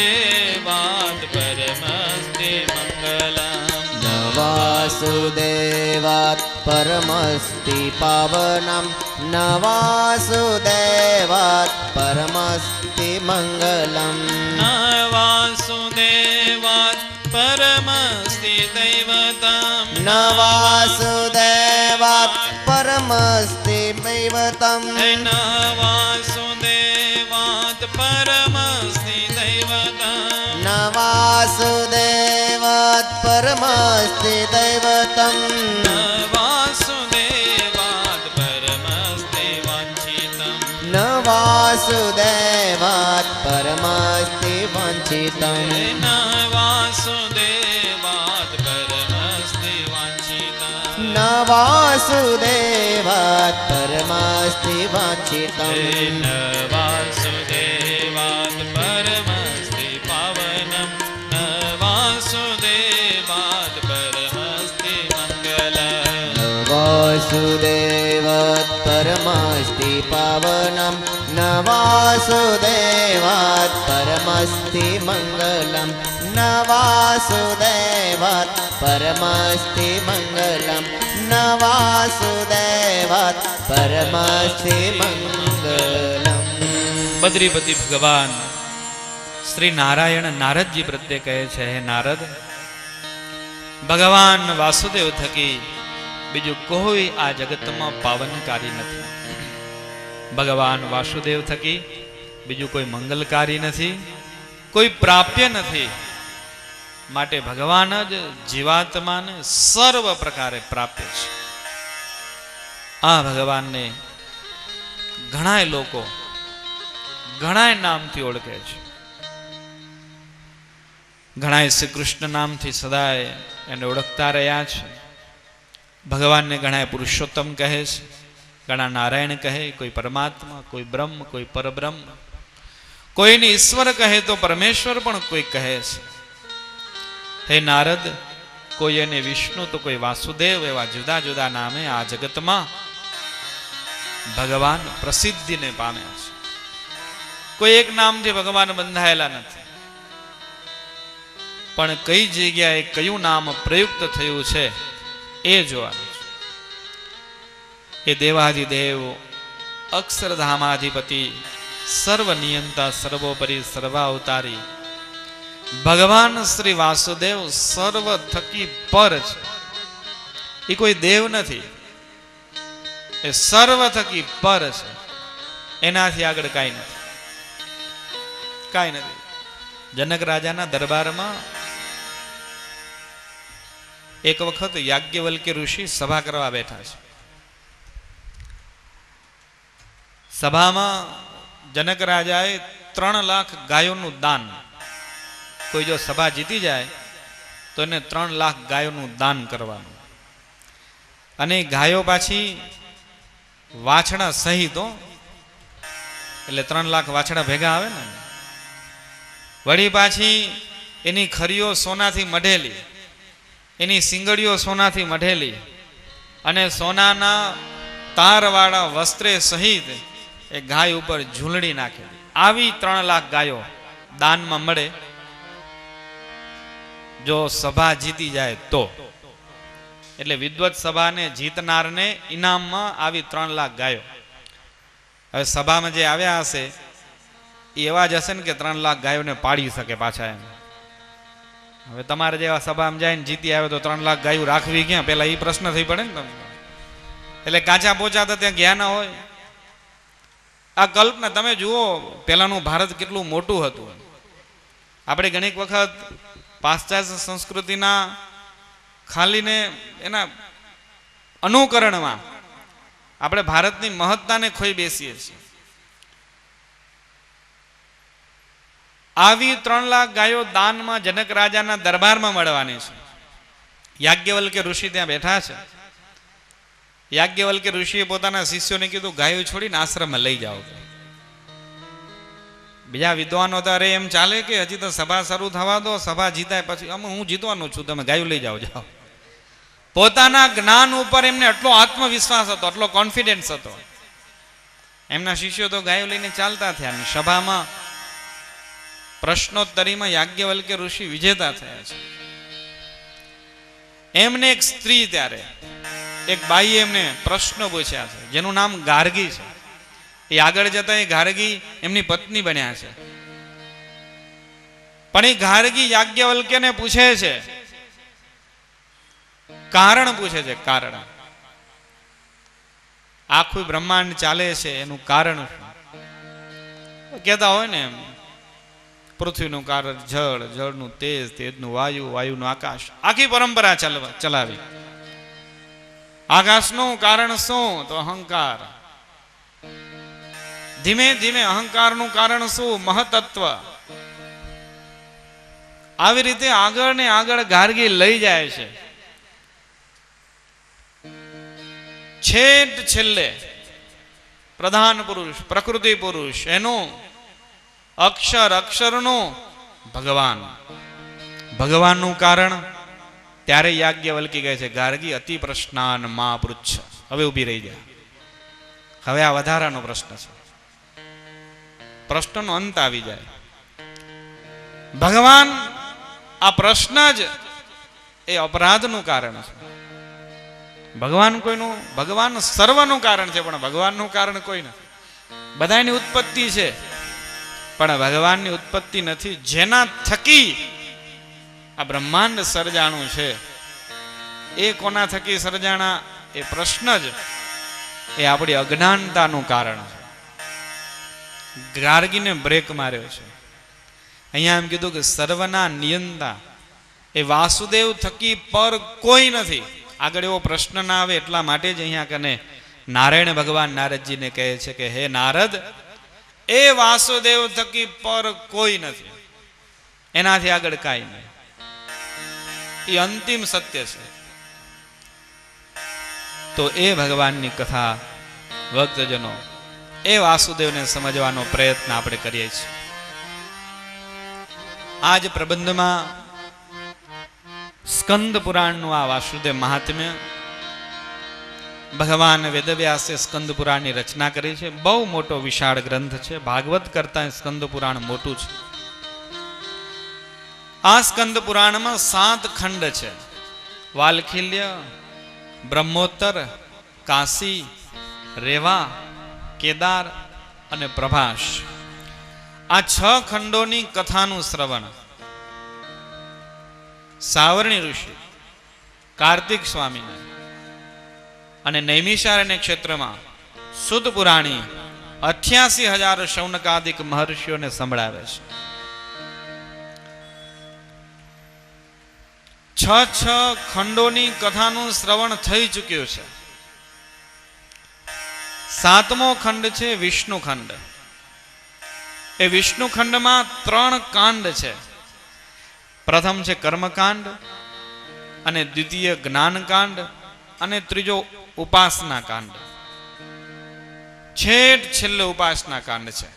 પરમસ્તિ મંગલમ, નવાસુદેવાત પરમસ્તિ પાવનમ, નવાસુદેવાત પરમસ્તિ મંગલમ, નવાસુદેવાત પરમસ્તિ દૈવતમ, નવાસુદેવાત પરમસ્તિ દૈવતમ, નવાસુદેવાત પરમસ્તિ દૈવતમ, નવાસુદેવાત પરમસ્તિ દૈવતમ, નવાસુદેવાત પરમસ્તિ વાંછિતમ, નવાસુદેવાત પરમસ્તિ વાંછિતમ, નવાસુદેવાત પરમસ્તિ વાંછિતમ, નવાસુદેવાત પરમસ્તિ વાંછિતમ, નવાસુદેવાત પરમસ્તિ પાવનમ, નવાસુદેવાત પરમસ્તિ મંગલમ, નવાસુદેવાત પરમસ્તિ પાવનમ, નવાસુદેવાત वासुदेवात् परमस्ति मङ्गलं न वासुदेवात् परमस्ति मङ्गलं न वासुदेवात् परमस्ति मङ्गलम्. બદ્રીપતિ ભગવાન શ્રી નારાયણ નારદજી પ્રત્યે કહે છે, હે નારદ, ભગવાન વાસુદેવ થકી બીજું કોઈ આ જગતમાં પાવનકારી નથી. ભગવાન વાસુદેવ થકી બીજું કોઈ મંગલકારી નથી, કોઈ પ્રાપ્ય નથી. માટે ભગવાન જ જીવાત્માને સર્વ પ્રકારે પ્રાપ્ય છે. આ ભગવાનને ઘણાય લોકો ઘણાય નામથી ઓળખે છે. ઘણાય શ્રી કૃષ્ણ નામથી સદાય એને ઓળખતા રહ્યા છે. ભગવાનને ઘણાય પુરુષોત્તમ કહે છે, ઘણા નારાયણ કહે, કોઈ પરમાત્મા, કોઈ બ્રહ્મ, કોઈ પરબ્રહ્મ, કોઈને ઈશ્વર કહે તો પરમેશ્વર પણ કોઈ કહે છે. હે નારદ, કોઈ એને વિષ્ણુ તો કોઈ વાસુદેવ, એવા જુદા જુદા નામે આ જગતમાં ભગવાન પ્રસિદ્ધિને પામ્યા છે. કોઈ એક નામથી ભગવાન બંધાયેલા નથી, પણ કઈ જગ્યાએ કયું નામ પ્રયુક્ત થયું છે એ જોવાનું છે. એ દેવાધિદેવ, અક્ષરધામાધિપતિ, સર્વનિયંતા, સર્વોપરી, સર્વાવતારી ભગવાન શ્રી વાસુદેવ સર્વ થકી પર છે. એ કોઈ દેવ નથી, એ સર્વ થકી પર છે. એનાથી આગળ કાંઈ નથી, કાંઈ નથી. જનક રાજાના દરબારમાં એક વખત યાજ્ઞવલ્ક્ય ઋષિ સભા કરવા બેઠા છે. સભામાં જનક રાજાએ 3 લાખ ગાયોનું દાન, કોઈ જો સભા જીતી જાય તો એને 3 લાખ ગાયોનું દાન કરવાનું. અને ગાયો પાછી વાછડા સહિત, એટલે 3 લાખ વાછડા ભેગા આવે ને, વળી પાછી એની ખરીઓ સોનાથી મઢેલી, એની સિંગડીઓ સોનાથી મઢેલી, અને સોનાના તારવાળા વસ્ત્રે સહિત એ ગાય ઉપર ઝૂલડી નાખેલી. આવી 3 લાખ ગાયો દાનમાં મળે જો સભા જીતી જાય તો. એટલે વિદ્વત સભાને જીતનારને ઇનામમાં આવી 3 લાખ ગાયો. હવે સભામાં જે આવ્યા હશે એ એવા જ હશે ને કે 3 લાખ ગાયોને પાડી શકે પાછા એમ. હવે તમારે જેવા સભામાં જાય ને જીતી આવે તો 3 લાખ ગાયો રાખવી ક્યાં, પેલા એ પ્રશ્ન થઈ પડે ને તમને. એટલે કાચા પોચા તો ત્યાં ગયા ના હોય. આ કલ્પના તમે જુઓ, પેલાનું ભારત કેટલું મોટું હતું. આપણે ઘણીક વખત પાશ્ચાત્ય સંસ્કૃતિના ખાલીને એના અનુકરણમાં આપણે ભારતની મહત્તાને ખોઈ બેસીએ છીએ. આવી 3 લાખ ગાયો દાનમાં જનક રાજાના દરબારમાં મળવાની છે. યાજ્ઞવલ્ક્ય ઋષિ ત્યાં બેઠા છે. યાજ્ઞવલ્ક્ય ઋષિએ પોતાના શિષ્યોને કીધું, ગાયો છોડીને આશ્રમમાં લઈ જાઓ. બીજા વિદ્વાનો તો અરે એમ ચાલે કે હજી તો સભા શરૂ થવા દો, સભા જીતાય પછી અમે હું જીતવાનો છું, તમે ગાયો લઈ જાઓ. જાઓ. પોતાના જ્ઞાન ઉપર એમને એટલો આત્મવિશ્વાસ હતો, એટલો કોન્ફિડન્સ હતો. એમના શિષ્યો તો ગાયો લઈને ચાલતા થયા. સભામાં પ્રશ્નોત્તરીમાં યાજ્ઞવલ્ક્ય ઋષિ વિજેતા થયા છે. એમને એક સ્ત્રી, ત્યારે એક બાઈએ એમને પ્રશ્નો પૂછ્યા છે, જેનું નામ ગાર્ગી છે. એ આગળ જતા એ ગાર્ગી એમની પત્ની બન્યા છે. પણ એ ગાર્ગી યાજ્ઞવલ્ક્યને પૂછે છે, કારણ પૂછે છે, કારણ. આખું બ્રહ્માંડ ચાલે છે એનું કારણ શું? કહેતા હોય ને, પૃથ્વીનું કારણ જળ, જળનું તેજ, તેજનું વાયુ, વાયુનું આકાશ. આખી પરંપરા ચલાવી. આકાશનું કારણ શું? તો અહંકાર. ધીમે ધીમે અહંકારનું કારણ શું? મહતત્વ. આવી રીતે આગળ ને આગળ ગાર્ગી લઈ જાય છે. છેલ્લે પ્રધાન પુરુષ, પ્રકૃતિ પુરુષ, એનું અક્ષર, અક્ષરનું ભગવાન. ભગવાનનું કારણ. ત્યારે યાજ્ઞવલ્કી કહે છે, ગાર્ગી અતિ પ્રશ્નાન માં પૃચ્છ. હવે ઊભી રહી જાય. હવે આ વધારાનો પ્રશ્ન છે. પ્રશ્નનો અંત આવી જાય. ભગવાન આ પ્રશ્ન જ એ અપરાધનું કારણ છે. ભગવાન સર્વનું કારણ છે, પણ ભગવાનનું કારણ કોઈ નથી. બધાની ઉત્પત્તિ છે, પણ ભગવાનની ઉત્પત્તિ નથી. જેના થકી આ બ્રહ્માંડ સર્જાણું છે એ કોના થકી સર્જાણા એ પ્રશ્ન જ એ આપણી અજ્ઞાનતાનું કારણ છે. ગાર્ગીને બ્રેક માર્યો છે. અહીંયા એમ કીધું કે સર્વના નિયંતા એ વાસુદેવ થકી પર કોઈ નથી. આગળ એવો પ્રશ્ન ના આવે એટલા માટે જ અહીંયા કને નારાયણ ભગવાન નારદજીને કહે છે કે હે નારદ, એ વાસુદેવ થકી પર કોઈ નથી, એનાથી આગળ કાંઈ નહીં. એ અંતિમ સત્ય છે. તો એ ભગવાનની કથા ભક્તજનો એ વાસુદેવને સમજવાનો પ્રયત્ન આપણે કરીએ છીએ. આજ પ્રબંધમાં સ્કંદ પુરાણનું આ વાસુદેવ મહાત્મ્ય, ભગવાન વેદવ્યાસે સ્કંદ પુરાણની રચના કરી છે. બહુ મોટો વિશાળ ગ્રંથ છે. ભાગવત કરતા સ્કંદ પુરાણ મોટું છે. આ સ્કંદ પુરાણમાં 7 ખંડ છે. વાલ્ખિલ્ય, બ્રહ્મોત્તર, કાશી, રેવા, કેદાર અને પ્રભાસ. આ 6 ખંડોની કથાનું શ્રવણ સાવરણી ઋષિ, કાર્તિક સ્વામીને અને નૈમિષારણ્ય ક્ષેત્રમાં સુદ પુરાણી 88,000 શૌનકાદિક મહર્ષિઓને સંભળાવે છે. 6 ખંડોની કથાનું શ્રવણ થઈ ચૂક્યું છે. 7મો ખંડ છે વિષ્ણુ ખંડ. એ વિષ્ણુ ખંડમાં 3 કાંડ છે. પ્રથમ છે કર્મકાંડ, અને દ્વિતીય જ્ઞાનકાંડ, અને ત્રીજો ઉપાસના કાંડ. છેલ્લે ઉપાસના કાંડ છે.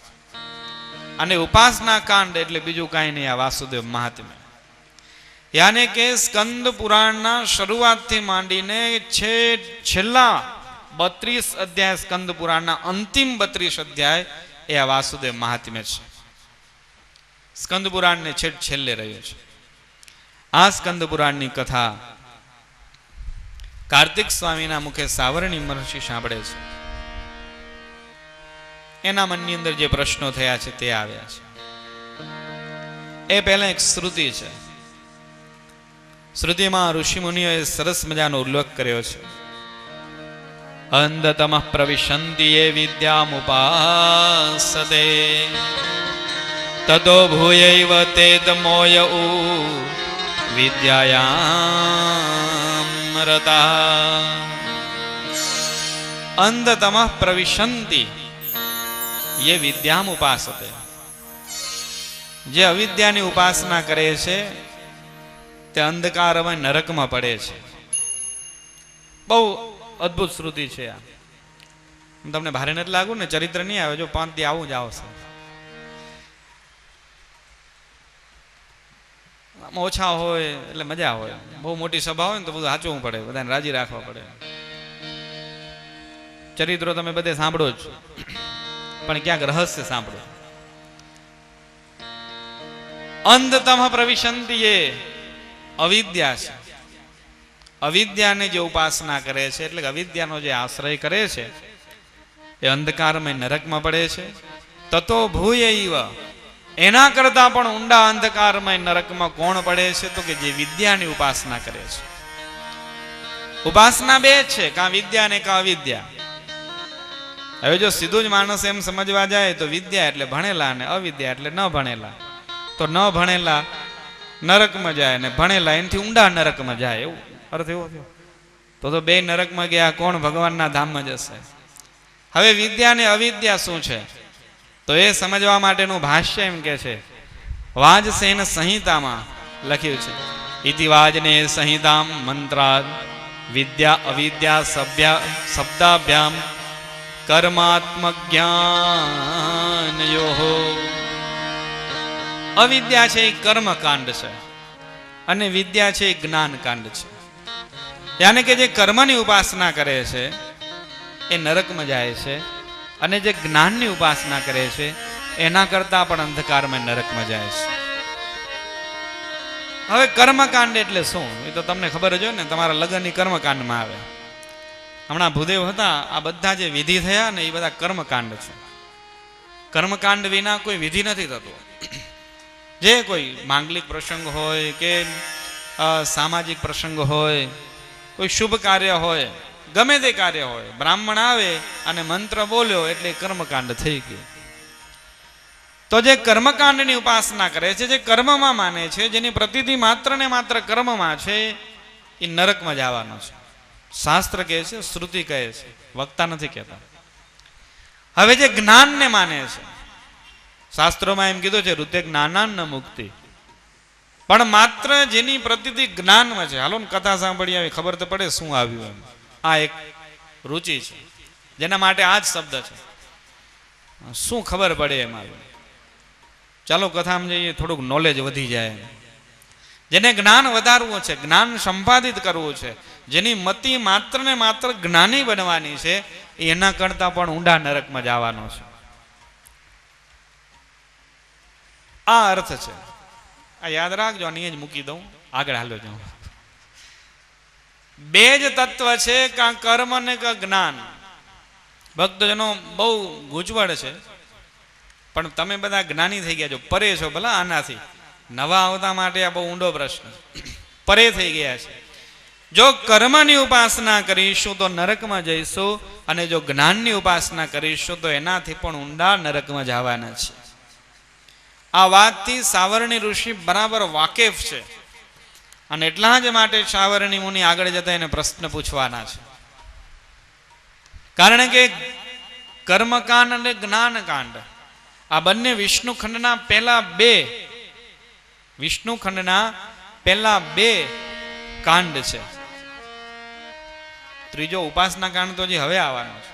અને ઉપાસના કાંડ એટલે બીજું કાંઈ નહીં, આ વાસુદેવ મહાત્મ્ય. યાને કે સ્કંદ પુરાણના શરૂઆતથી માંડીને છેલ્લા 32 અધ્યાય, સ્કંદ પુરાણના અંતિમ 32 અધ્યાય એ આ વાસુદેવ મહાત્મ્ય છે. સ્કંદ પુરાણને છેલ્લે રહ્યું છે. આ સ્કંદ પુરાણની કથા કાર્તિક સ્વામીના મુખે સાવરણી મહર્ષિ સાંભળે છે. એના મનની અંદર જે પ્રશ્નો થયા છે તે આવ્યા છે. એ પહેલા એક શ્રુતિ છે. શ્રુતિમાં ઋષિ મુનિઓએ સરસ મજાનો ઉલ્લેખ કર્યો છે. અંધતમઃ પ્રવિશન્તિ યે વિદ્યામુપાસતે તતો ભૂયૈવ તેદ મોય વિદ્યાયામ રતા. અંધતમઃ પ્રવિશન્તિ યે વિદ્યામુપાસતે. જે અવિદ્યાની ઉપાસના કરે છે તે અંધકારમાં નરકમાં પડે છે. બહુ અદ્ભુત શ્રુતિ છે આ. તમને ભારે નથી લાગુ ને? ચરિત્ર નહીં આવે, જો 5 દી આવું જ આવશે. ઓછા હોય એટલે મજા હોય. બહુ મોટી સભા હોય ને તો બધું સાચવવું પડે, બધાને રાજી રાખવા પડે. ચરિત્રો તમે બધે સાંભળો જ, પણ ક્યાંક રહસ્ય સાંભળો. અંધતમ પ્રવિશન્તિ એ અવિદ્યા છે. અવિદ્યાને જે ઉપાસના કરે છે, એટલે અવિદ્યાનો જે આશ્રય કરે છે, એ અંધકારમય નરકમાં પડે છે. તતો ભૂયૈવ, એના કરતા પણ ઊંડા અંધકારમય નરકમાં કોણ પડે છે? તો કે જે વિદ્યાની ઉપાસના કરે છે. ઉપાસના 2 છે, કાં વિદ્યા ને કાં અવિદ્યા. હવે જો સીધું જ માણસ એમ સમજવા જાય તો વિદ્યા એટલે ભણેલા અને અવિદ્યા એટલે ન ભણેલા. તો ન ભણેલા નરકમાં જાય ને ભણેલા એનાથી ઊંડા નરકમાં જાય, એવું અર્થ એવો થયો. તો 2 નરકમાં ગયા, કોણ ભગવાનના ધામમાં જશે? હવે વિદ્યા ને અવિદ્યા શું છે? તો એ સમજવા માટેનું ભાષ્ય એમ કે છે, વાજસેન સંહિતામાં લખ્યું છે, ઇતિ વાજને સંહિતામ મંત્રાદ વિદ્યા અવિદ્યા શબ્દાભ્યામ કર્માત્મક જ્ઞાનયોઃ. અવિદ્યા છે એ કર્મકાંડ છે, અને વિદ્યા છે એ જ્ઞાનકાંડ છે. યાને કે જે કર્મની ઉપાસના કરે છે એ નરકમાં જાય છે, અને જે જ્ઞાનની ઉપાસના કરે છે એના કરતા પણ અંધકારમાં નરકમાં જાય છે. હવે કર્મકાંડ એટલે શું એ તો તમને ખબર જ હોય ને, તમારા લગ્નની કર્મકાંડમાં આવે. હમણાં ભૂદેવ હતા, આ બધા જે વિધિ થયા ને એ બધા કર્મકાંડ છે. કર્મકાંડ વિના કોઈ વિધિ નથી થતો. જે કોઈ માંગલિક પ્રસંગ હોય કે સામાજિક પ્રસંગ હોય, કોઈ શુભ કાર્ય હોય, ગમે તે કાર્ય હોય, બ્રાહ્મણ આવે અને મંત્ર બોલ્યો એટલે કર્મકાંડ થઈ ગયું. તો જે કર્મકાંડની ઉપાસના કરે છે, જે કર્મમાં માને છે, જેની પ્રતિતિ માત્ર ને માત્ર કર્મમાં છે, એ નરકમાં જવાનો છે. શાસ્ત્ર કહે છે, શ્રુતિ કહે છે, વક્તા નથી કહેતા. હવે જે જ્ઞાનને માને છે, શાસ્ત્રોમાં એમ કીધું છે ઋતે જ્ઞાનાન મુક્તિ, પણ માત્ર જેની પ્રતિતિ જ્ઞાનમાં છે. હાલો ને કથા સાંભળી આવી, ખબર તો પડે શું આવ્યું એમ. આ એક રુચિ છે જેના માટે આ જ શબ્દ છે. શું ખબર પડે એમ આવ્યું. ચાલો કથામાં જઈએ, થોડુંક નોલેજ વધી જાય. જેને જ્ઞાન વધારવું છે, જ્ઞાન સંપાદિત કરવું છે, જેની મતિ માત્ર ને માત્ર જ્ઞાની બનવાની છે, એના કરતા પણ ઊંડા નરકમાં જવાનો છે. આ અર્થ છે. આ યાદ રાખજો, અહીં જ મૂકી દઉં, આગળ હાલો જાઉં. બે જ તત્વ છે, કાં કર્મ ને કાં જ્ઞાન. ભક્તજનો બહુ ગૂંચવડ છે, પણ તમે બધા જ્ઞાની થઈ ગયા છો, પરે છો ભલા આનાથી. નવા આવતા માટે આ બહુ ઊંડો પ્રશ્ન. પરે થઈ ગયા છે. જો કર્મની ઉપાસના કરીશું તો નરકમાં જઈશું, અને જો જ્ઞાનની ઉપાસના કરીશું તો એનાથી પણ ઊંડા નરકમાં જવાના છે. આ વાતથી સાવરણી ઋષિ બરાબર વાકેફ છે, અને એટલા જ માટે સાવરણી મુનિ આગળ જતા એને પ્રશ્ન પૂછવાના છે. કારણ કે કર્મકાંડ અને જ્ઞાનકાંડ આ બંને વિષ્ણુખંડના પહેલા બે કાંડ છે. ત્રીજો ઉપાસના કાંડ તો જે હવે આવવાનો છે.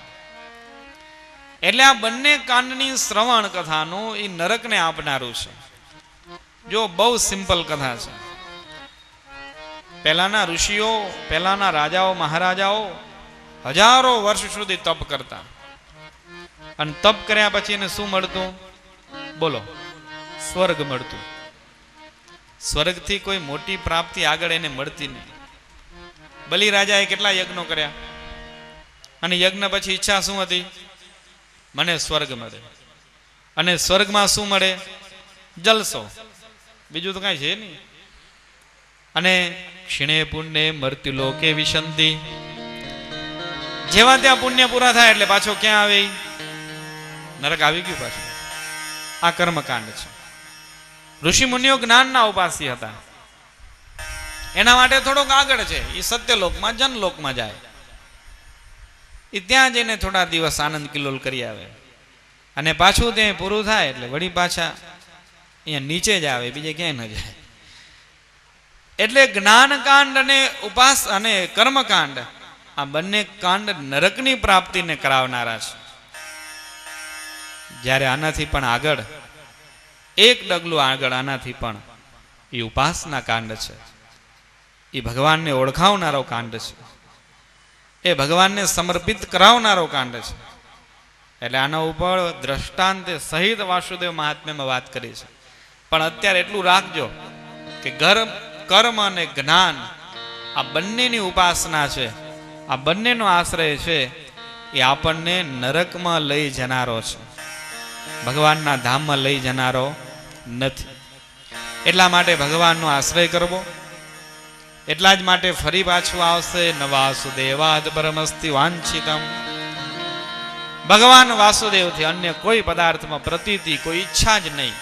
એટલે આ બંને કાંડની શ્રવણ કથાનું એ નરકને આપનારું છે. જો બહુ સિમ્પલ કથા છે. પહેલાના ઋષિઓ, પહેલાના રાજાઓ મહારાજાઓ હજારો વર્ષ સુધી તપ કરતા, અને તપ કર્યા પછી એને શું મળતું? બોલો, સ્વર્ગ મળતું. સ્વર્ગથી કોઈ મોટી પ્રાપ્તિ આગળ એને મળતી નહીં. બલિ રાજાએ કેટલા યજ્ઞો કર્યા, અને યજ્ઞ પછી ઈચ્છા શું હતી? મને સ્વર્ગ મળે. અને સ્વર્ગમાં શું મળે? જલસો, બીજું તો કાંઈ છે નહીં. અને ક્ષીણે પુણ્ય મર્ત્યુ લોકે વિશંતિ. જેવા ત્યાં પુણ્ય પૂરા થાય એટલે પાછો ક્યાં આવે? નરક આવી ગયું પાછું. આ કર્મકાંડ છે. ઋષિ મુનિઓ જ્ઞાનના ઉપાસી હતા, એના માટે થોડોક આગળ છે. એ સત્યલોકમાં જનલોકમાં જાય, એ ત્યાં જઈને થોડા દિવસ આનંદ કિલ્લોલ કરી આવે, અને પાછું ત્યાં પૂરું થાય એટલે વળી પાછા અહીંયા નીચે જ આવે, બીજે ક્યાંય ન જાય. એટલે જ્ઞાનકાંડ અને કર્મકાંડ આ બંને કાંડ નરકની પ્રાપ્તિને કરાવનારા છે. જ્યારે આનાથી પણ આગળ, એક ડગલું આગળ, આનાથી પણ એ ઉપાસના કાંડ છે. એ ભગવાનને ઓળખાવનારો કાંડ છે, એ ભગવાનને સમર્પિત કરાવનારો કાંડ છે. એટલે આના ઉપર દ્રષ્ટાંતે સહિત વાસુદેવ મહાત્મ્યમાં વાત કરી છે. પણ અત્યારે એટલું રાખજો કે કર્મ અને જ્ઞાન આ બંનેની ઉપાસના છે, આ બંનેનો આશ્રય છે, એ આપણને નરકમાં લઈ જનારો છે, ભગવાનના ધામમાં લઈ જનારો નથી. એટલા માટે ભગવાનનો આશ્રય કરવો. એટલા જ માટે ફરી પાછું આવશે, ન વાસુદેવાદ પરમસ્તિ વાંછિતમ. ભગવાન વાસુદેવથી અન્ય કોઈ પદાર્થમાં પ્રતીતિ, કોઈ ઈચ્છા જ નહીં,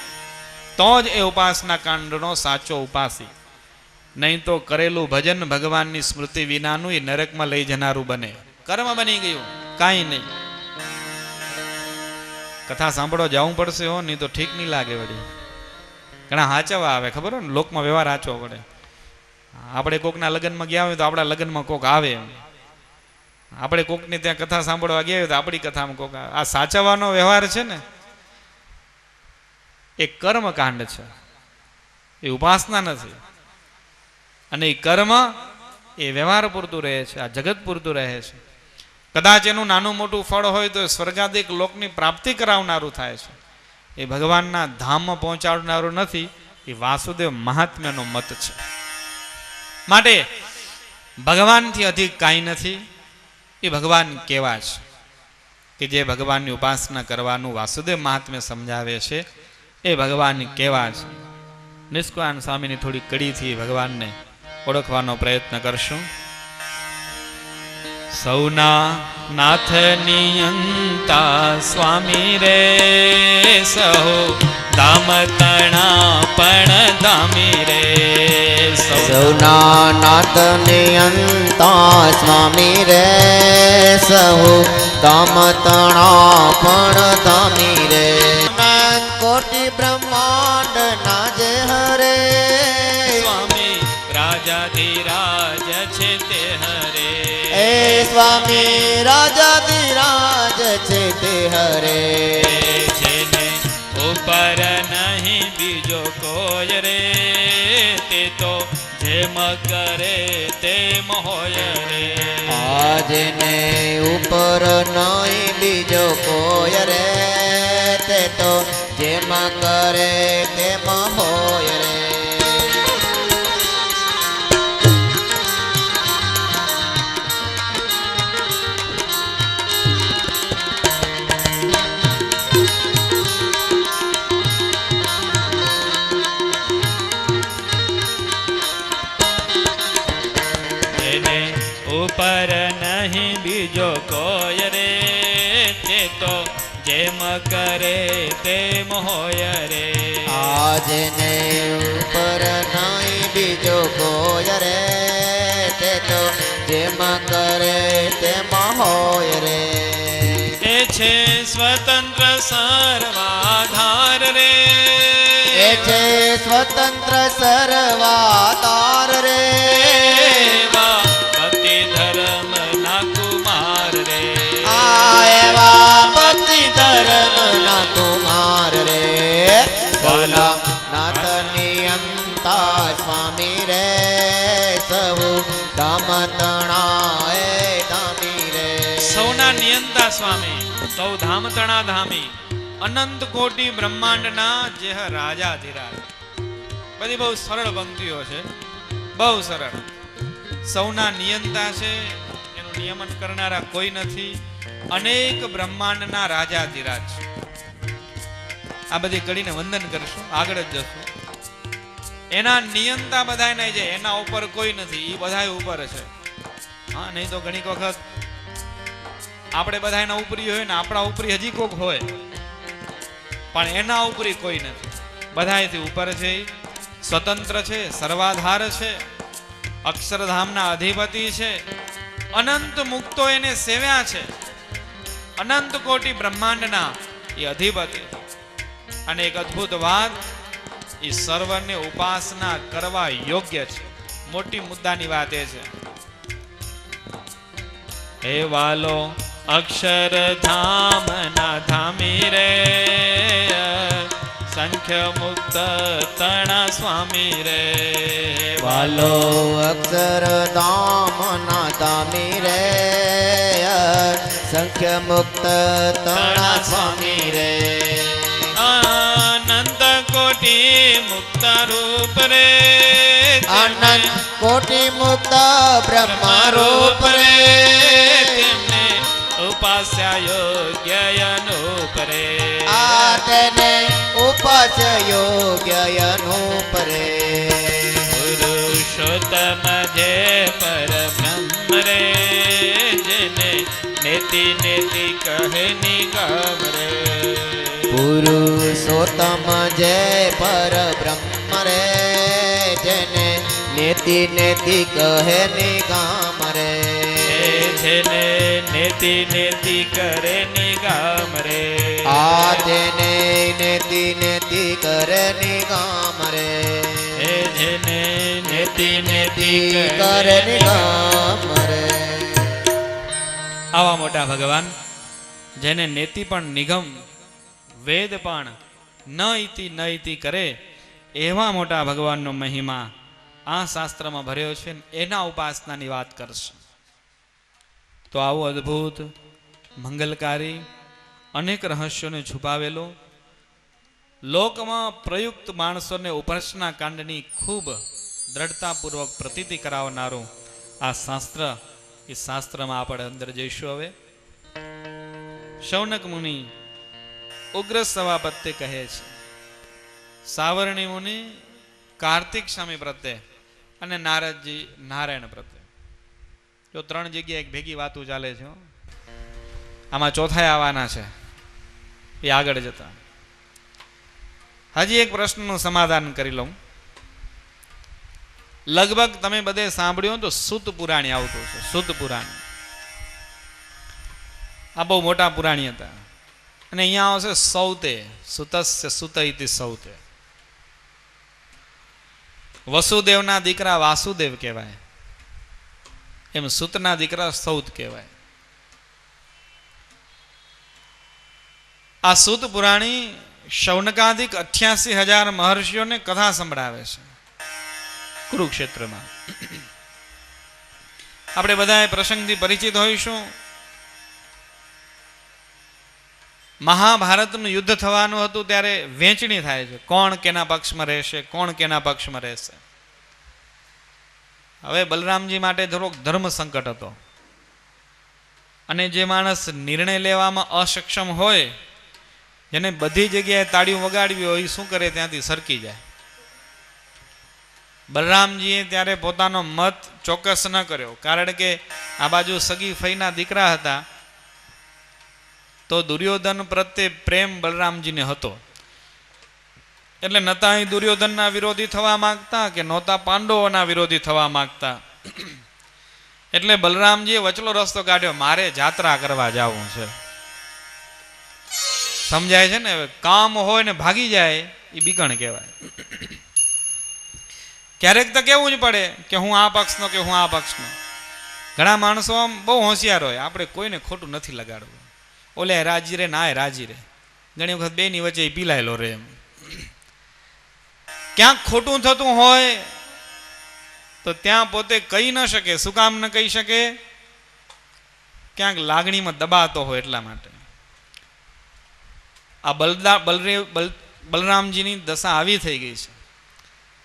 તો જ એ ઉપાસના કાંડનો સાચો ઉપાસી. નહીં તો કરેલું ભજન ભગવાનની સ્મૃતિ વિનાનું એ નરકમાં લઈ જનારું બને. કર્મ બની ગયું, કાંઈ નહીં. કથા સાંભળવા જવું પડશે હો, નહીં તો ઠીક નહીં લાગે. વળી ઘણા હાચવા આવે, ખબર હોય ને, લોકમાં વ્યવહાર હાચવો પડે. આપણે કોકના લગ્નમાં ગયા હોય તો આપણા લગ્નમાં કોક આવે, આપણે કોકની ત્યાં કથા સાંભળવા ગયા હોય તો આપણી કથામાં કોક આવે. આ સાચવવાનો વ્યવહાર છે ને, એ કર્મકાંડ છે, એ ઉપાસના નથી. અને એ કર્મ એ વ્યવહાર પૂરતું રહે છે, આ જગત પૂરતું રહે છે. કદાચ એનું નાનું મોટું ફળ હોય તો સ્વર્ગાદિક લોકની પ્રાપ્તિ કરાવનારું થાય છે, એ ભગવાનના ધામમાં પહોંચાડનારું નથી. એ વાસુદેવ મહાત્મ્યનો મત છે. માટે ભગવાનથી અધિક કાંઈ નથી. એ ભગવાન કેવા છે કે જે ભગવાનની ઉપાસના કરવાનું વાસુદેવ મહાત્મ્ય સમજાવે છે. એ ભગવાન કેવા છે. નિષ્કાન સ્વામીની થોડી કડીથી ભગવાનને ઓળખવાનો પ્રયત્ન કરશું. સૌના નાથ નિયંતા સ્વામી રે સહો ધામ તણા પણ ધામી રે. સૌના નાથ નિયંતા સ્વામી રે સહુ ધામ તણા પણ ધામી રે. કોટી બ્રહ્માંડ ના જે હરે સ્વામી રાજાધિરાજ છે તે હરે. એ સ્વામી રાજાધિરાજ છે તે હરે. જેને ઉપર નહીં બીજો કોઈ રે તે તો જેમ કરે તેમ હોય રે. આજને ઉપર નહીં બીજો કોઈ રે તે તો જેમ કરે તેમ હોય રે. એને ઉપર નહીં બીજો કોઈ રે તે તો જેમ કરે તેમ હોય રે. આજને ઉપર નહીં બીજો કોઈ રે તે તો જેમ કરે તેમ હોય રે. એ છે સ્વતંત્ર સર્વાધાર રે. એ છે સ્વતંત્ર સર્વાધાર રે. એવા ભક્તિ ધર્મ ના કુમાર રે. આ એવા ભક્તિ ધર્મ ના કુમાર રે. ભોલા નાથ નિયંતા સ્વામી રે સહુ ધામ તણાએ ધામી રે. સૌના નિયંતા સ્વામી સૌ ધામ તણા ધામી અનંત કોટી બ્રહ્માંડના જે રાજાધિરાજ. બધી બહુ સરળ પંક્તિઓ છે, બહુ સરળ. સૌના નિયંતા છે, એનું નિયમન કરનારા કોઈ નથી. અનેક બ્રહ્માંડના રાજાધિરાજ. આ બધી કડીને વંદન કરશું, આગળ જ જશું. એના નિયંતા બધા નહીં છે, એના ઉપર કોઈ નથી, એ બધા ઉપર છે. હા, નહીં તો ઘણી વખત આપણે બધા એના ઉપરી હોય ને આપણા ઉપરી હજી કોક હોય, પણ એના ઉપરી કોઈ નથી. બધાથી ઉપર છે, સ્વતંત્ર છે, સર્વાધાર છે, અક્ષરધામના અધિપતિ છે. અનંત મુક્તો એને સેવ્યા છે. અનંત કોટી બ્રહ્માંડના એ અધિપતિ. અને એક અદ્ભુત વાત, એ સર્વને ઉપાસના કરવા યોગ્ય છે. મોટી મુદ્દાની વાત એ છે. હે વાલો અક્ષરધામના ધામી રે સંખ્ય મુક્ત તણા સ્વામી રે. વાલો અક્ષરધામ ના ધામી રે સંખ્ય મુક્ત તણા સ્વામી રે. અનંત કોટી મુક્ત રૂપ રે. અનંત કોટી મુક્ત બ્રહ્મ રૂપ રે. તેમને ઉપાસ્યા યોગ્ય અનુપ રે. આ તેને ઉપાસ્ય યોગ્ય અનુપ રે. પુરુષોત્તમ જે પરબ્રહ્મ રે જેને નેતિ નેતિ કહે નિગમ રે. પુરુષોત્તમ જય પરબ્રહ્મ રે જેને નેતિ નેતિ કહે નિગમ રે. જેને નેતિ નેતિ કરે નિગમ રે. આ તેને નેતિ નેતિ કરે નિગમ રે. જેને નેતિ નેતિ કરે નિગમ રે. આવા મોટા ભગવાન જેને નેતિ પણ નિગમ, વેદ પણ ન ઇતિ કરે, એવા મોટા ભગવાનનો મહિમા આ શાસ્ત્રમાં ભર્યો છે. એના ઉપાસનાની વાત કરશે. તો આવો અદ્ભુત, મંગલકારી, અનેક રહસ્યોને છુપાવેલો, લોકમાં પ્રયુક્ત માણસોને ઉપાસના કાંડની ખૂબ દ્રઢતાપૂર્વક પ્રતીતિ કરાવનારું આ શાસ્ત્ર, એ શાસ્ત્રમાં આપણે અંદર જઈશું. હવે શૌનક મુનિ ઉગ્ર સભાપત્ય કહે છે, સાવરણી મુનિ કાર્તિક સ્વામી પ્રત્યે અને નારદજી નારાયણ પ્રત્યે. જો 3 જગ્યાએ એક ભેગી વાતો ચાલે છે. આમાં ચોથાએ આવવાના છે એ આગળ જતા. હજી એક પ્રશ્નનું સમાધાન કરી લઉં. લગભગ તમે બધે સાંભળ્યું તો સુત પુરાણી આવતું છે. સુત પુરાણી આ બહુ મોટા પુરાણી હતા. અને અહીંયા આવશે સૌતે, સુતસ્ય સુત ઇતિ સૌતે. વસુદેવના દીકરા વાસુદેવ કહેવાય, એમ સુતના દીકરા સૌત કહેવાય. આ સુત પુરાણી શૌનકાદિક 88,000 મહર્ષિઓને કથા સંભળાવે છે કુરુક્ષેત્રમાં. આપણે બધા પ્રસંગથી પરિચિત હોઈશું. મહાભારતનું યુદ્ધ થવાનું હતું ત્યારે વહેંચણી થાય છે, કોણ કેના પક્ષમાં રહેશે, કોણ કેના પક્ષમાં રહેશે. હવે બલરામજી માટે થોડોક ધર્મ સંકટ હતો, અને જે માણસ નિર્ણય લેવામાં અસક્ષમ હોય, જેને બધી જગ્યાએ તાળીઓ વગાડવી હોય, શું કરે ત્યાંથી સરકી જાય. બલરામજીએ ત્યારે પોતાનો મત ચોક્કસ ન કર્યો, કારણ કે આ બાજુ સગી ફઈના દીકરા હતા, તો દુર્યોધન પ્રત્યે પ્રેમ બલરામજીને હતો. એટલે નતા અહીં દુર્યોધનના વિરોધી થવા માંગતા કે નહોતા પાંડવોના વિરોધી થવા માંગતા. એટલે બલરામજીએ વચલો રસ્તો કાઢ્યો, મારે જાત્રા કરવા જવું છે. સમજાય છે ને? કામ હોય ને ભાગી જાય એ બીકણ કહેવાય. ક્યારેક તો કેવું જ પડે કે હું આ પક્ષનો કે હું આ પક્ષનો. ઘણા માણસો આમ બહુ હોશિયાર હોય, આપણે કોઈને ખોટું નથી લગાડવું. ઓલે રાજી રે ના રાજી રે, ઘણી વખત બેની વચ્ચે પીલાયેલો રે. એમ ક્યાંક ખોટું થતું હોય તો ત્યાં પોતે કહી ન શકે. શું કામ ન કહી શકે? ક્યાંક લાગણીમાં દબાતો હોય એટલા માટે. આ બલરામજીની દશા આવી થઈ ગઈ છે.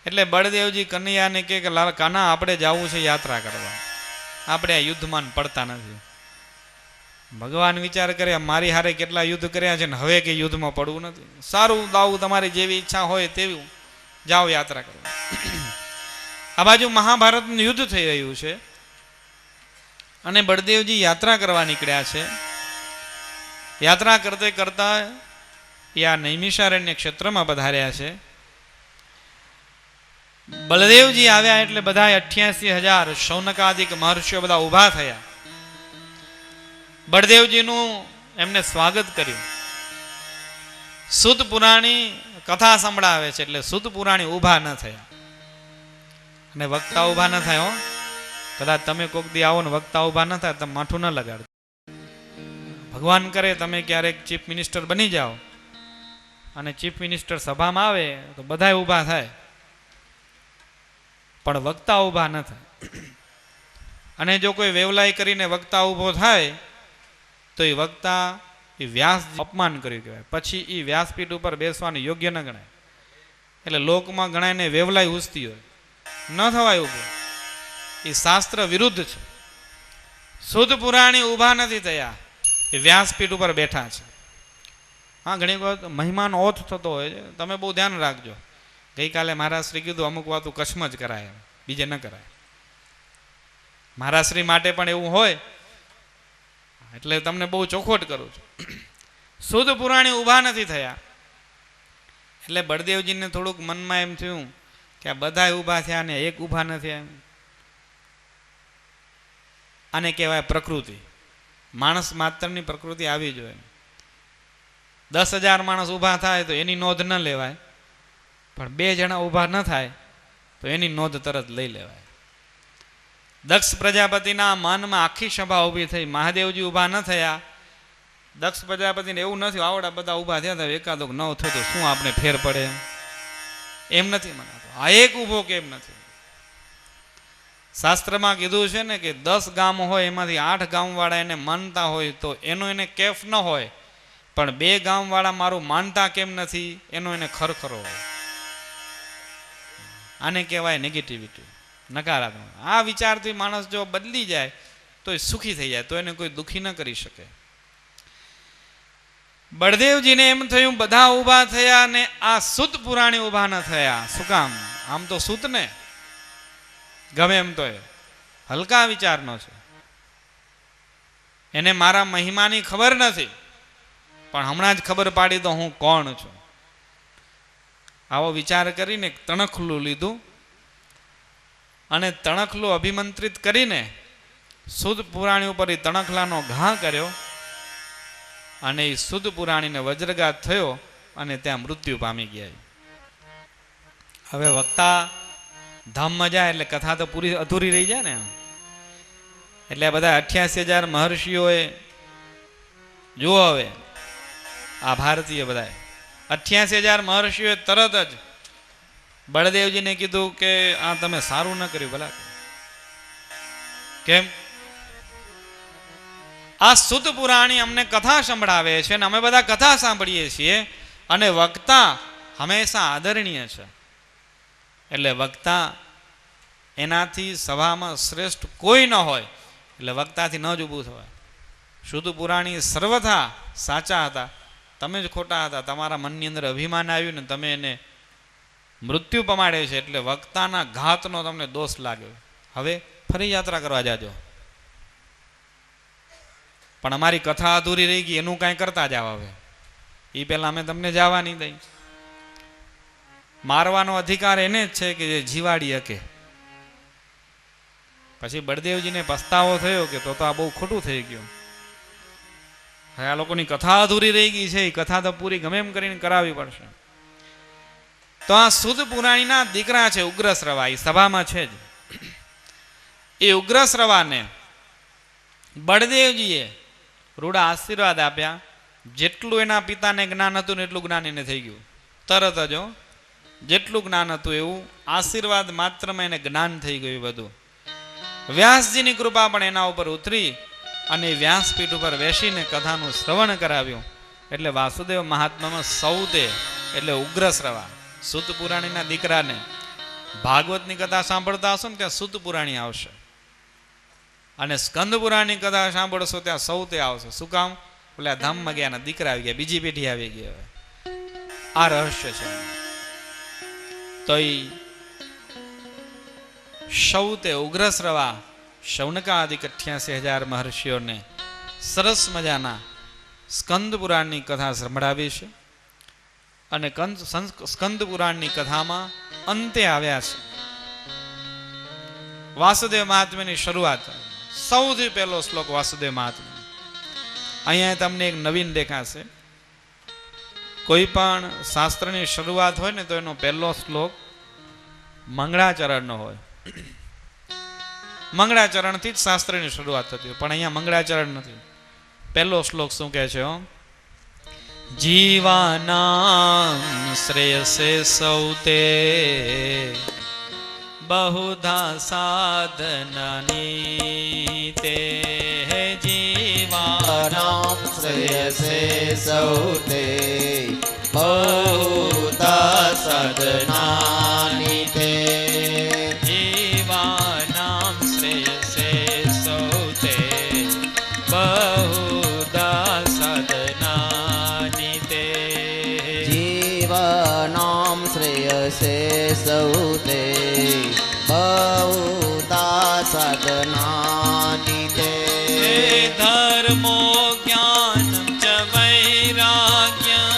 એટલે બળદેવજી કનૈયાને કે કાના આપણે જવું છે યાત્રા કરવા, આપણે આ યુદ્ધમાં પડતા નથી. ભગવાન વિચાર કરે, મારી હારે કેટલા યુદ્ધ કર્યા છે ને હવે કે યુદ્ધમાં પડવું નથી. સારું, દાવું તમારી જેવી ઈચ્છા હોય તેવું, જાઓ યાત્રા કરવા. આ બાજુ મહાભારતનું યુદ્ધ થઈ રહ્યું છે અને બળદેવજી યાત્રા કરવા નીકળ્યા છે. યાત્રા કરતે કરતા આ નૈમિષારણ્ય ક્ષેત્રમાં પધાર્યા છે. બળદેવજી આવ્યા એટલે બધા 88,000 શૌનકાદિક મહર્ષિઓ બધા ઊભા થયા. બળદેવજીનું એમને સ્વાગત કર્યું. સુત પુરાણી કથા સંભળાવે છે એટલે સુત પુરાણી ઊભા ન થયા. અને વક્તા ઊભા ન થાય. હો, કદાચ તમે કોક દી આવો ને વક્તા ઊભા ન થાય, તમે માથું ન લગાડો. ભગવાન કરે તમે ક્યારેક ચીફ મિનિસ્ટર બની જાઓ અને ચીફ મિનિસ્ટર સભામાં આવે તો બધા ઊભા થાય, પણ વક્તા ઊભા ન થાય. અને જો કોઈ વેવલાઈ કરીને વક્તા ઊભો થાય તો એ વક્તા એ વ્યાસ અપમાન કર્યું કહેવાય. પછી એ વ્યાસપીઠ ઉપર બેસવાનું યોગ્ય ન ગણાય. એટલે લોકમાં ગણાયને વેવલાઈ ઉસતી હોય, ન થવાય ઊભો. એ શાસ્ત્ર વિરુદ્ધ છે. શુદ્ધ પુરાણી ઊભા નથી થયા, એ વ્યાસપીઠ ઉપર બેઠા છે. હા, ઘણી વખત મહિમાનો ઓથ થતો હોય છે, તમે બહુ ધ્યાન રાખજો. ગઈકાલે મહારાજશ્રી કીધું અમુક વાતો કચ્છમાં જ કરાય, બીજે ન કરાય. મહારાજશ્રી માટે પણ એવું હોય, એટલે તમને બહુ ચોખવટ કરું છું. શુદ્ધ પુરાણી ઊભા નથી થયા એટલે બળદેવજીને થોડુંક મનમાં એમ થયું કે આ બધા ઊભા થયા ને એક ઊભા ન થયા. આને કહેવાય પ્રકૃતિ. માણસ માત્રની પ્રકૃતિ આવી જોઈએ. 10,000 માણસ ઊભા થાય તો એની નોંધ ન લેવાય, પણ 2 જણા ઊભા ન થાય તો એની નોંધ તરત લઈ લેવાય. દક્ષ પ્રજાપતિના મનમાં આખી સભા ઊભી થઈ, મહાદેવજી ઊભા ન થયા. દક્ષ પ્રજાપતિને એવું નથી આવડા બધા ઊભા થયા હતા, એકાદો ન થયો તો શું આપણે ફેર પડે, એમ નથી મનાતો. આ એક ઊભો કેમ નથી? શાસ્ત્રમાં કીધું છે ને કે 10 ગામ હોય એમાંથી 8 ગામવાળા એને માનતા હોય તો એનો એને કેફ ન હોય, પણ બે ગામવાળા મારું માનતા કેમ નથી એનો એને ખરખરો હોય. આને કહેવાય નેગેટિવિટી, નકારાત્મક. આ વિચારથી માણસ જો બદલી જાય તો એ સુખી થઈ જાય, તો એને કોઈ દુઃખી ન કરી શકે. બળદેવજીને એમ થયું બધા ઊભા થયા ને આ સૂત પુરાણી ઊભા ન થયા. શું કામ? આમ તો સૂત ને ગમે એમ તો એ હલકા વિચારનો છે, એને મારા મહિમાની ખબર નથી, પણ હમણાં જ ખબર પાડી તો હું કોણ છું. આવો વિચાર કરીને તણખલું લીધું અને તણખલું અભિમંત્રિત કરીને સુદ પુરાણી ઉપર એ તણખલાનો ઘા કર્યો અને એ સુદ પુરાણીને વજ્રઘાત થયો અને ત્યાં મૃત્યુ પામી ગયા. હવે વક્તા ધામમાં જાય એટલે કથા તો પૂરી અધૂરી રહી જાય ને. એટલે બધા 88,000 મહર્ષિઓએ જુઓ, હવે આ ભારતીય બધા 88,000 મહર્ષિઓએ તરત જ બળદેવજીને કીધું કે આ તમે સારું ન કર્યું. ભલા કેમ? આ સુત પુરાણી અમને કથા સંભળાવે છે અને અમે બધા કથા સાંભળીએ છીએ અને વક્તા હંમેશા આદરણીય છે. એટલે વક્તા એનાથી સભામાં શ્રેષ્ઠ કોઈ ન હોય, એટલે વક્તાથી ન જ ઊભું થવાય. સુત પુરાણી સર્વથા સાચા હતા, તમે જ ખોટા હતા. તમારા મનની અંદર અભિમાન આવ્યું ને તમે એને મૃત્યુ પમાડે છે, એટલે વક્તાના ઘાતનો તમને દોષ લાગ્યો. હવે ફરી યાત્રા કરવા જાજો, પણ અમારી કથા અધૂરી રહી ગઈ, એનું કાંઈ કરતા જાવ. હવે એ પહેલાં અમે તમને જવા નહીં દઈ. મારવાનો અધિકાર એને જ છે કે જે જીવાડી શકે. પછી બળદેવજીને પસ્તાવો થયો કે તો આ બહુ ખોટું થઈ ગયું. હવે આ લોકોની કથા અધૂરી રહી ગઈ છે, એ કથા તો પૂરી ગમે એમ કરીને કરાવવી પડશે. તો આ સુદ પુરાણીના દીકરા છે ઉગ્રશ્રવા, એ સભામાં છે જ. એ ઉગ્રશ્રવાને બળદેવજીએ રૂડા આશીર્વાદ આપ્યા. જેટલું એના પિતાને જ્ઞાન હતું ને એટલું જ્ઞાન એને થઈ ગયું. તરત જ જેટલું જ્ઞાન હતું એવું આશીર્વાદ માત્રમાં એને જ્ઞાન થઈ ગયું બધું. વ્યાસજીની કૃપા પણ એના ઉપર ઉતરી અને વ્યાસપીઠ ઉપર બેસીને કથાનું શ્રવણ કરાવ્યું. એટલે વાસુદેવ મહાત્મામાં સૌતે એટલે ઉગ્રશ્રવા સુત પુરાણીના દીકરાને ભાગવતની કથા સાંભળતા હશો ને ત્યાં સુત પુરાણી આવશે, અને સ્કંદ પુરાણની કથા સાંભળશો ત્યાં સૌતે આવશે. શું કામ? પેલા ધામમાં ગયા ને દીકરા આવી ગયા, બીજી પેઢી આવી ગઈ. હવે આ રહસ્ય છે. તો એ સૌતે ઉગ્રશ્રવા શૌનકાદિક 88,000 મહર્ષિઓને સરસ મજાના સ્કંદ પુરાણની કથા સંભળાવી છે. અને સ્કંદ પુરાણની કથામાં અંતે આવ્યા છે વાસુદેવ મહાત્મ્યની શરૂઆત. સૌથી પહેલો શ્લોક વાસુદેવ મહાત્મ્ય. અહીંયા તમને એક નવીન દેખાશે. કોઈ પણ શાસ્ત્રની શરૂઆત હોય ને તો એનો પહેલો શ્લોક મંગળાચરણનો હોય. મંગળાચરણથી જ શાસ્ત્રની શરૂઆત થતી હોય, પણ અહીંયા મંગળાચરણ નથી. પહેલો શ્લોક શું કહે છે? જીવાનામ શ્રેયસે સૌતે બહુધા સાધનાની તે જીવાનામ શ્રેયસે સૌતે બહુધા સાધનાની તે જીવાનામ શ્રેયસે સૌતે બહુધા સાધનાની તે જીવનામ શ્રેયસે સૌતે બહુધા સાધનાની તે ધર્મો જ્ઞાનમ ચ વૈરાગ્યમ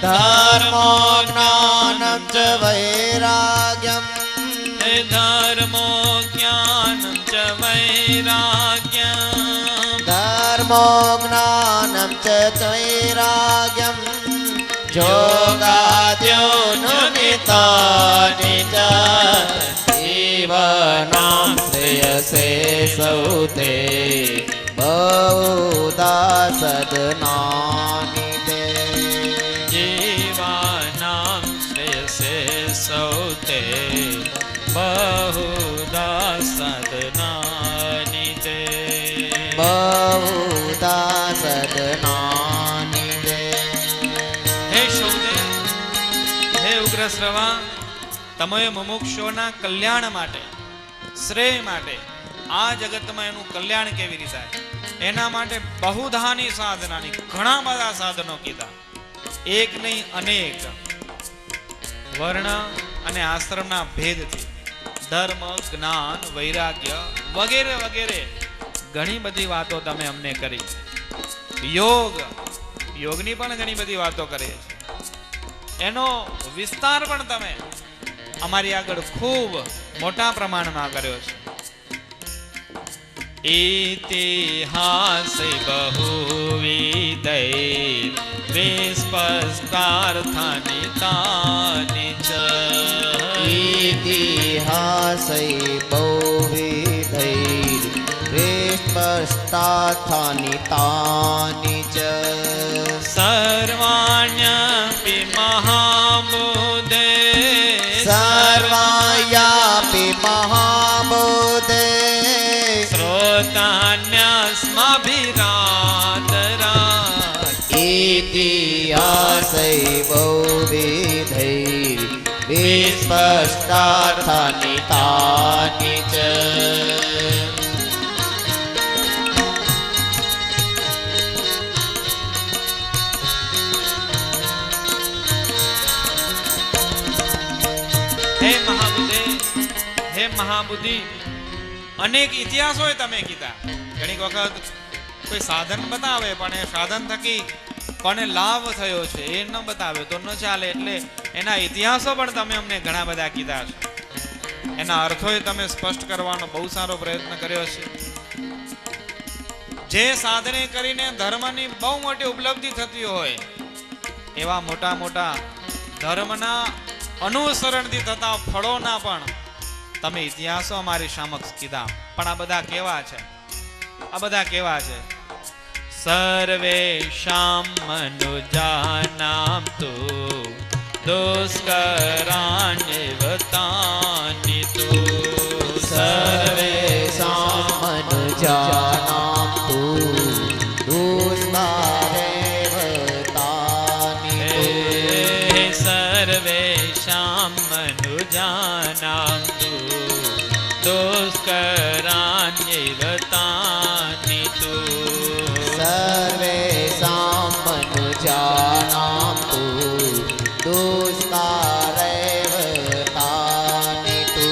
ધર્મો જ્ઞાનમ ચ વૈરાગ્યમ ધર્મો જ્ઞાનમ ચ વૈરાગ્યમ ધર્મો જ્ઞાનમ ચ વૈરાગ્યમ યોગાદ્યોનુનિતાનિ ચ જીવનામ શ્રેયસે સૌતે બહુધા સદનાની તે જીવાનામ શ્રેયસે સૌતે બહુધા સાધનાની તે બહુધા સદનાની તે શ્રવા, તમે મુમુક્ષોના કલ્યાણ માટે, શ્રેય માટે, આ જગતમાં એનું કલ્યાણ કેવી રીતે થાય એના માટે બહુધાની સાધનાની ઘણા બધા સાધનો કીધા, એક નહીં અનેક. વર્ણ અને આશ્રમના ભેદથી ધર્મ, જ્ઞાન, વૈરાગ્ય વગેરે વગેરે ઘણી બધી વાતો તમે અમને કરી. યોગની પણ ઘણી બધી વાતો કરી છે. એનો વિસ્તાર પણ તમે અમારી આગળ ખૂબ મોટા પ્રમાણમાં કર્યો છે. ઇતિહાસ બહુવિધૈ વિસ્પષ્ટાર્થાનિ તાનિ ચ. ઇતિહાસૈ બહુવિધૈ વિસ્પષ્ટાર્થાનિ તાનિ ચ. સર્વાણ્યપિ મહાબોધે સર્વાયાપિ મહાબોધે શ્રોતાન્યસ્મભિરાદરાत्. ઇતિહાસૈ બહુવિધૈ વિસ્પષ્ટાર્થાનિ તાનિ ચ. હે મહાબુદ્ધિ, અનેક ઇતિહાસોય તમે કીધા. ઘણી વખત કોઈ સાધન બતાવે પણ એ સાધન થકી કોને લાભ થયો છે એ ન બતાવે તો ન ચાલે, એટલે એના ઇતિહાસો પણ તમે અમને ઘણા બધા કીધા છે. એના અર્થોય તમે સ્પષ્ટ કરવાનો બહુ સારો પ્રયત્ન કર્યો છે. જે સાધને કરીને ધર્મની બહુ મોટી ઉપલબ્ધિ થતી હોય એવા મોટા મોટા ધર્મના અનુસરણથી થતા ફળોના પણ તમે ઇતિહાસો અમારી સમક્ષ કીધા. પણ આ બધા કેવા છે? આ બધા કેવા છે? સર્વેષાં મનુજાનાં તુ દુષ્કરાણ્યેવ તાનિ તુ. સર્વેષાં મનુજાનાં તુ દુષ્કરેવ તાનિ તુ. સર્વેષાં મનુજાનાં તુ દુષ્કરાણ્યેવ તાનિ તુ. સર્વેષાં મનુજાનાં તુ દુષ્કરેવ તાનિ તુ.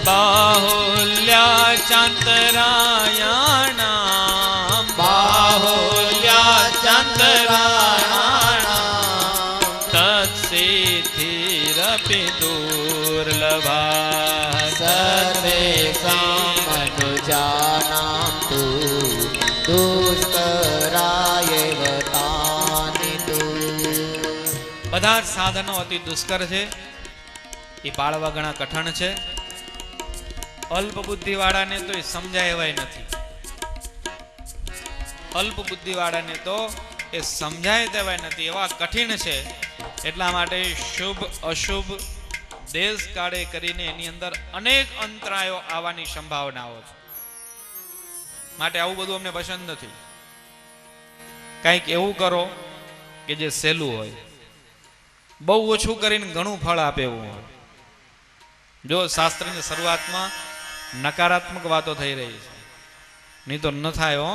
બાહુલ્યાચાંતરાયણાં બાહુલ્યાચાંતરાયણાં તત્સિદ્ધિરપિ દુર્લભા. સર્વેષાં મનુજાનાં તુ દુષ્કરાયેવ તાનિ તુ. બધા જ સાધનો અતિ દુષ્કર છે, એ પાળવા ઘણા કઠણ છે. અલ્પ બુદ્ધિ વાળાને તો એ સમજાય એવાય નથી. અલ્પ બુદ્ધિ વાળાને તો એ સમજાય તેવાય નથી, એવા કઠિન છે. એટલા માટે શુભ અશુભ દેશ કાળે કરીને એની અંદર અનેક અંતરાયો આવવાની સંભાવનાઓ છે. માટે આવું બધું અમને પસંદ નથી. કંઈક એવું કરો કે જે સહેલું હોય, બહુ ઓછું કરીને ઘણું ફળ આપે એવું હોય. જો શાસ્ત્રની શરૂઆતમાં નકારાત્મક વાતો થઈ રહી છે, નહીં તો ન થાય હો.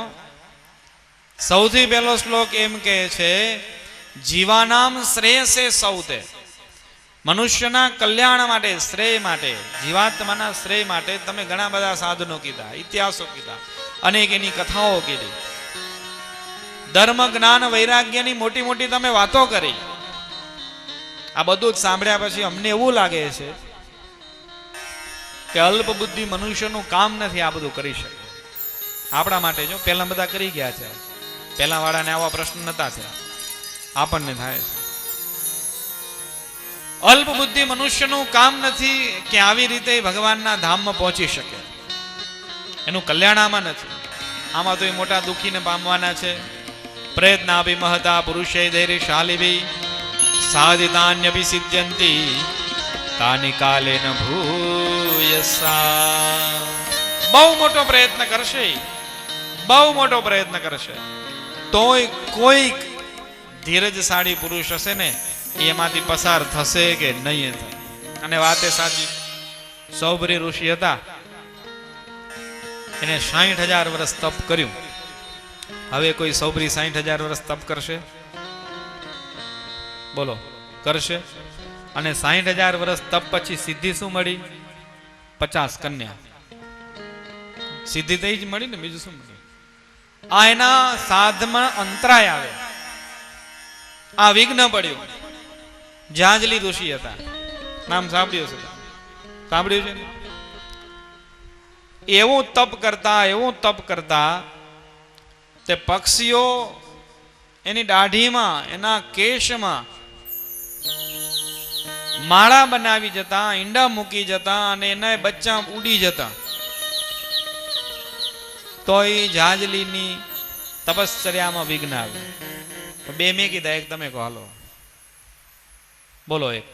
સૌથી પહેલો શ્લોક એમ કહે છે, જીવાનામ શ્રેયસે સૌતે. મનુષ્યના કલ્યાણ માટે, શ્રેય માટે, જીવાત્માના શ્રેય માટે તમે ઘણા બધા સાધનો કીધા, ઇતિહાસો કીધા, અનેક એની કથાઓ કીધી, ધર્મ, જ્ઞાન, વૈરાગ્યની મોટી મોટી તમે વાતો કરી. આ બધું જ સાંભળ્યા પછી અમને એવું લાગે છે કે અલ્પ બુદ્ધિ મનુષ્યનું કામ નથી આ બધું કરી શકે. આપણા માટે જો પહેલા બધા કરી ગયા છે, પહેલા વાળાને આવા પ્રશ્ન નતા થયા, આપણને થાય છે. અલ્પ બુદ્ધિ મનુષ્યનું કામ નથી કે આવી રીતે ભગવાનના ધામમાં પહોંચી શકે. એનું કલ્યાણ આમાં નથી. આમાં તો એ મોટા દુઃખીને પામવાના છે. પ્રયત્નાભિ મહતા પુરુષે ધૈર્યશાલિભિ સાધિતાન્યભિ સિદ્ધ્યંતિ તાનિ કાલેન ભૂયસા. બહુ મોટો પ્રયત્ન કરશે, બહુ મોટો પ્રયત્ન કરશે, તોય કોઈક ધીરજશાળી પુરુષ હશે ને એમાંથી પસાર થશે કે નહીં થાય. અને વાત એ સાચી. સૌભરી ઋષિ હતા, એને 60,000 વર્ષ તપ કર્યું. હવે કોઈ સૌભરી 60,000 વર્ષ તપ કરશે? બોલો, કરશે? અને 60,000 વર્ષ તપ પછી સિદ્ધિ શું મળી? 50 કન્યા. સિદ્ધિ તો જ મળી ને, બીજું શું મળ્યું? આ એના સાધમાં અંતરાય આવે, આ વિઘ્ન પડ્યું. જાંજલી ઋષિ હતા, નામ સાંભળ્યું છે? સાંભળ્યું છે ને? એવું તપ કરતા તે પક્ષીઓ એની દાઢીમાં, એના કેશમાં માળા બનાવી જતા, ઈંડા મૂકી જતા અને એના બચ્ચા ઉડી જતા. તો એ જાંજલીની તપશ્ચર્યામાં વિઘ્ન આવે. બે મેં કીધા, એક તમે કહો. હાલો બોલો. એક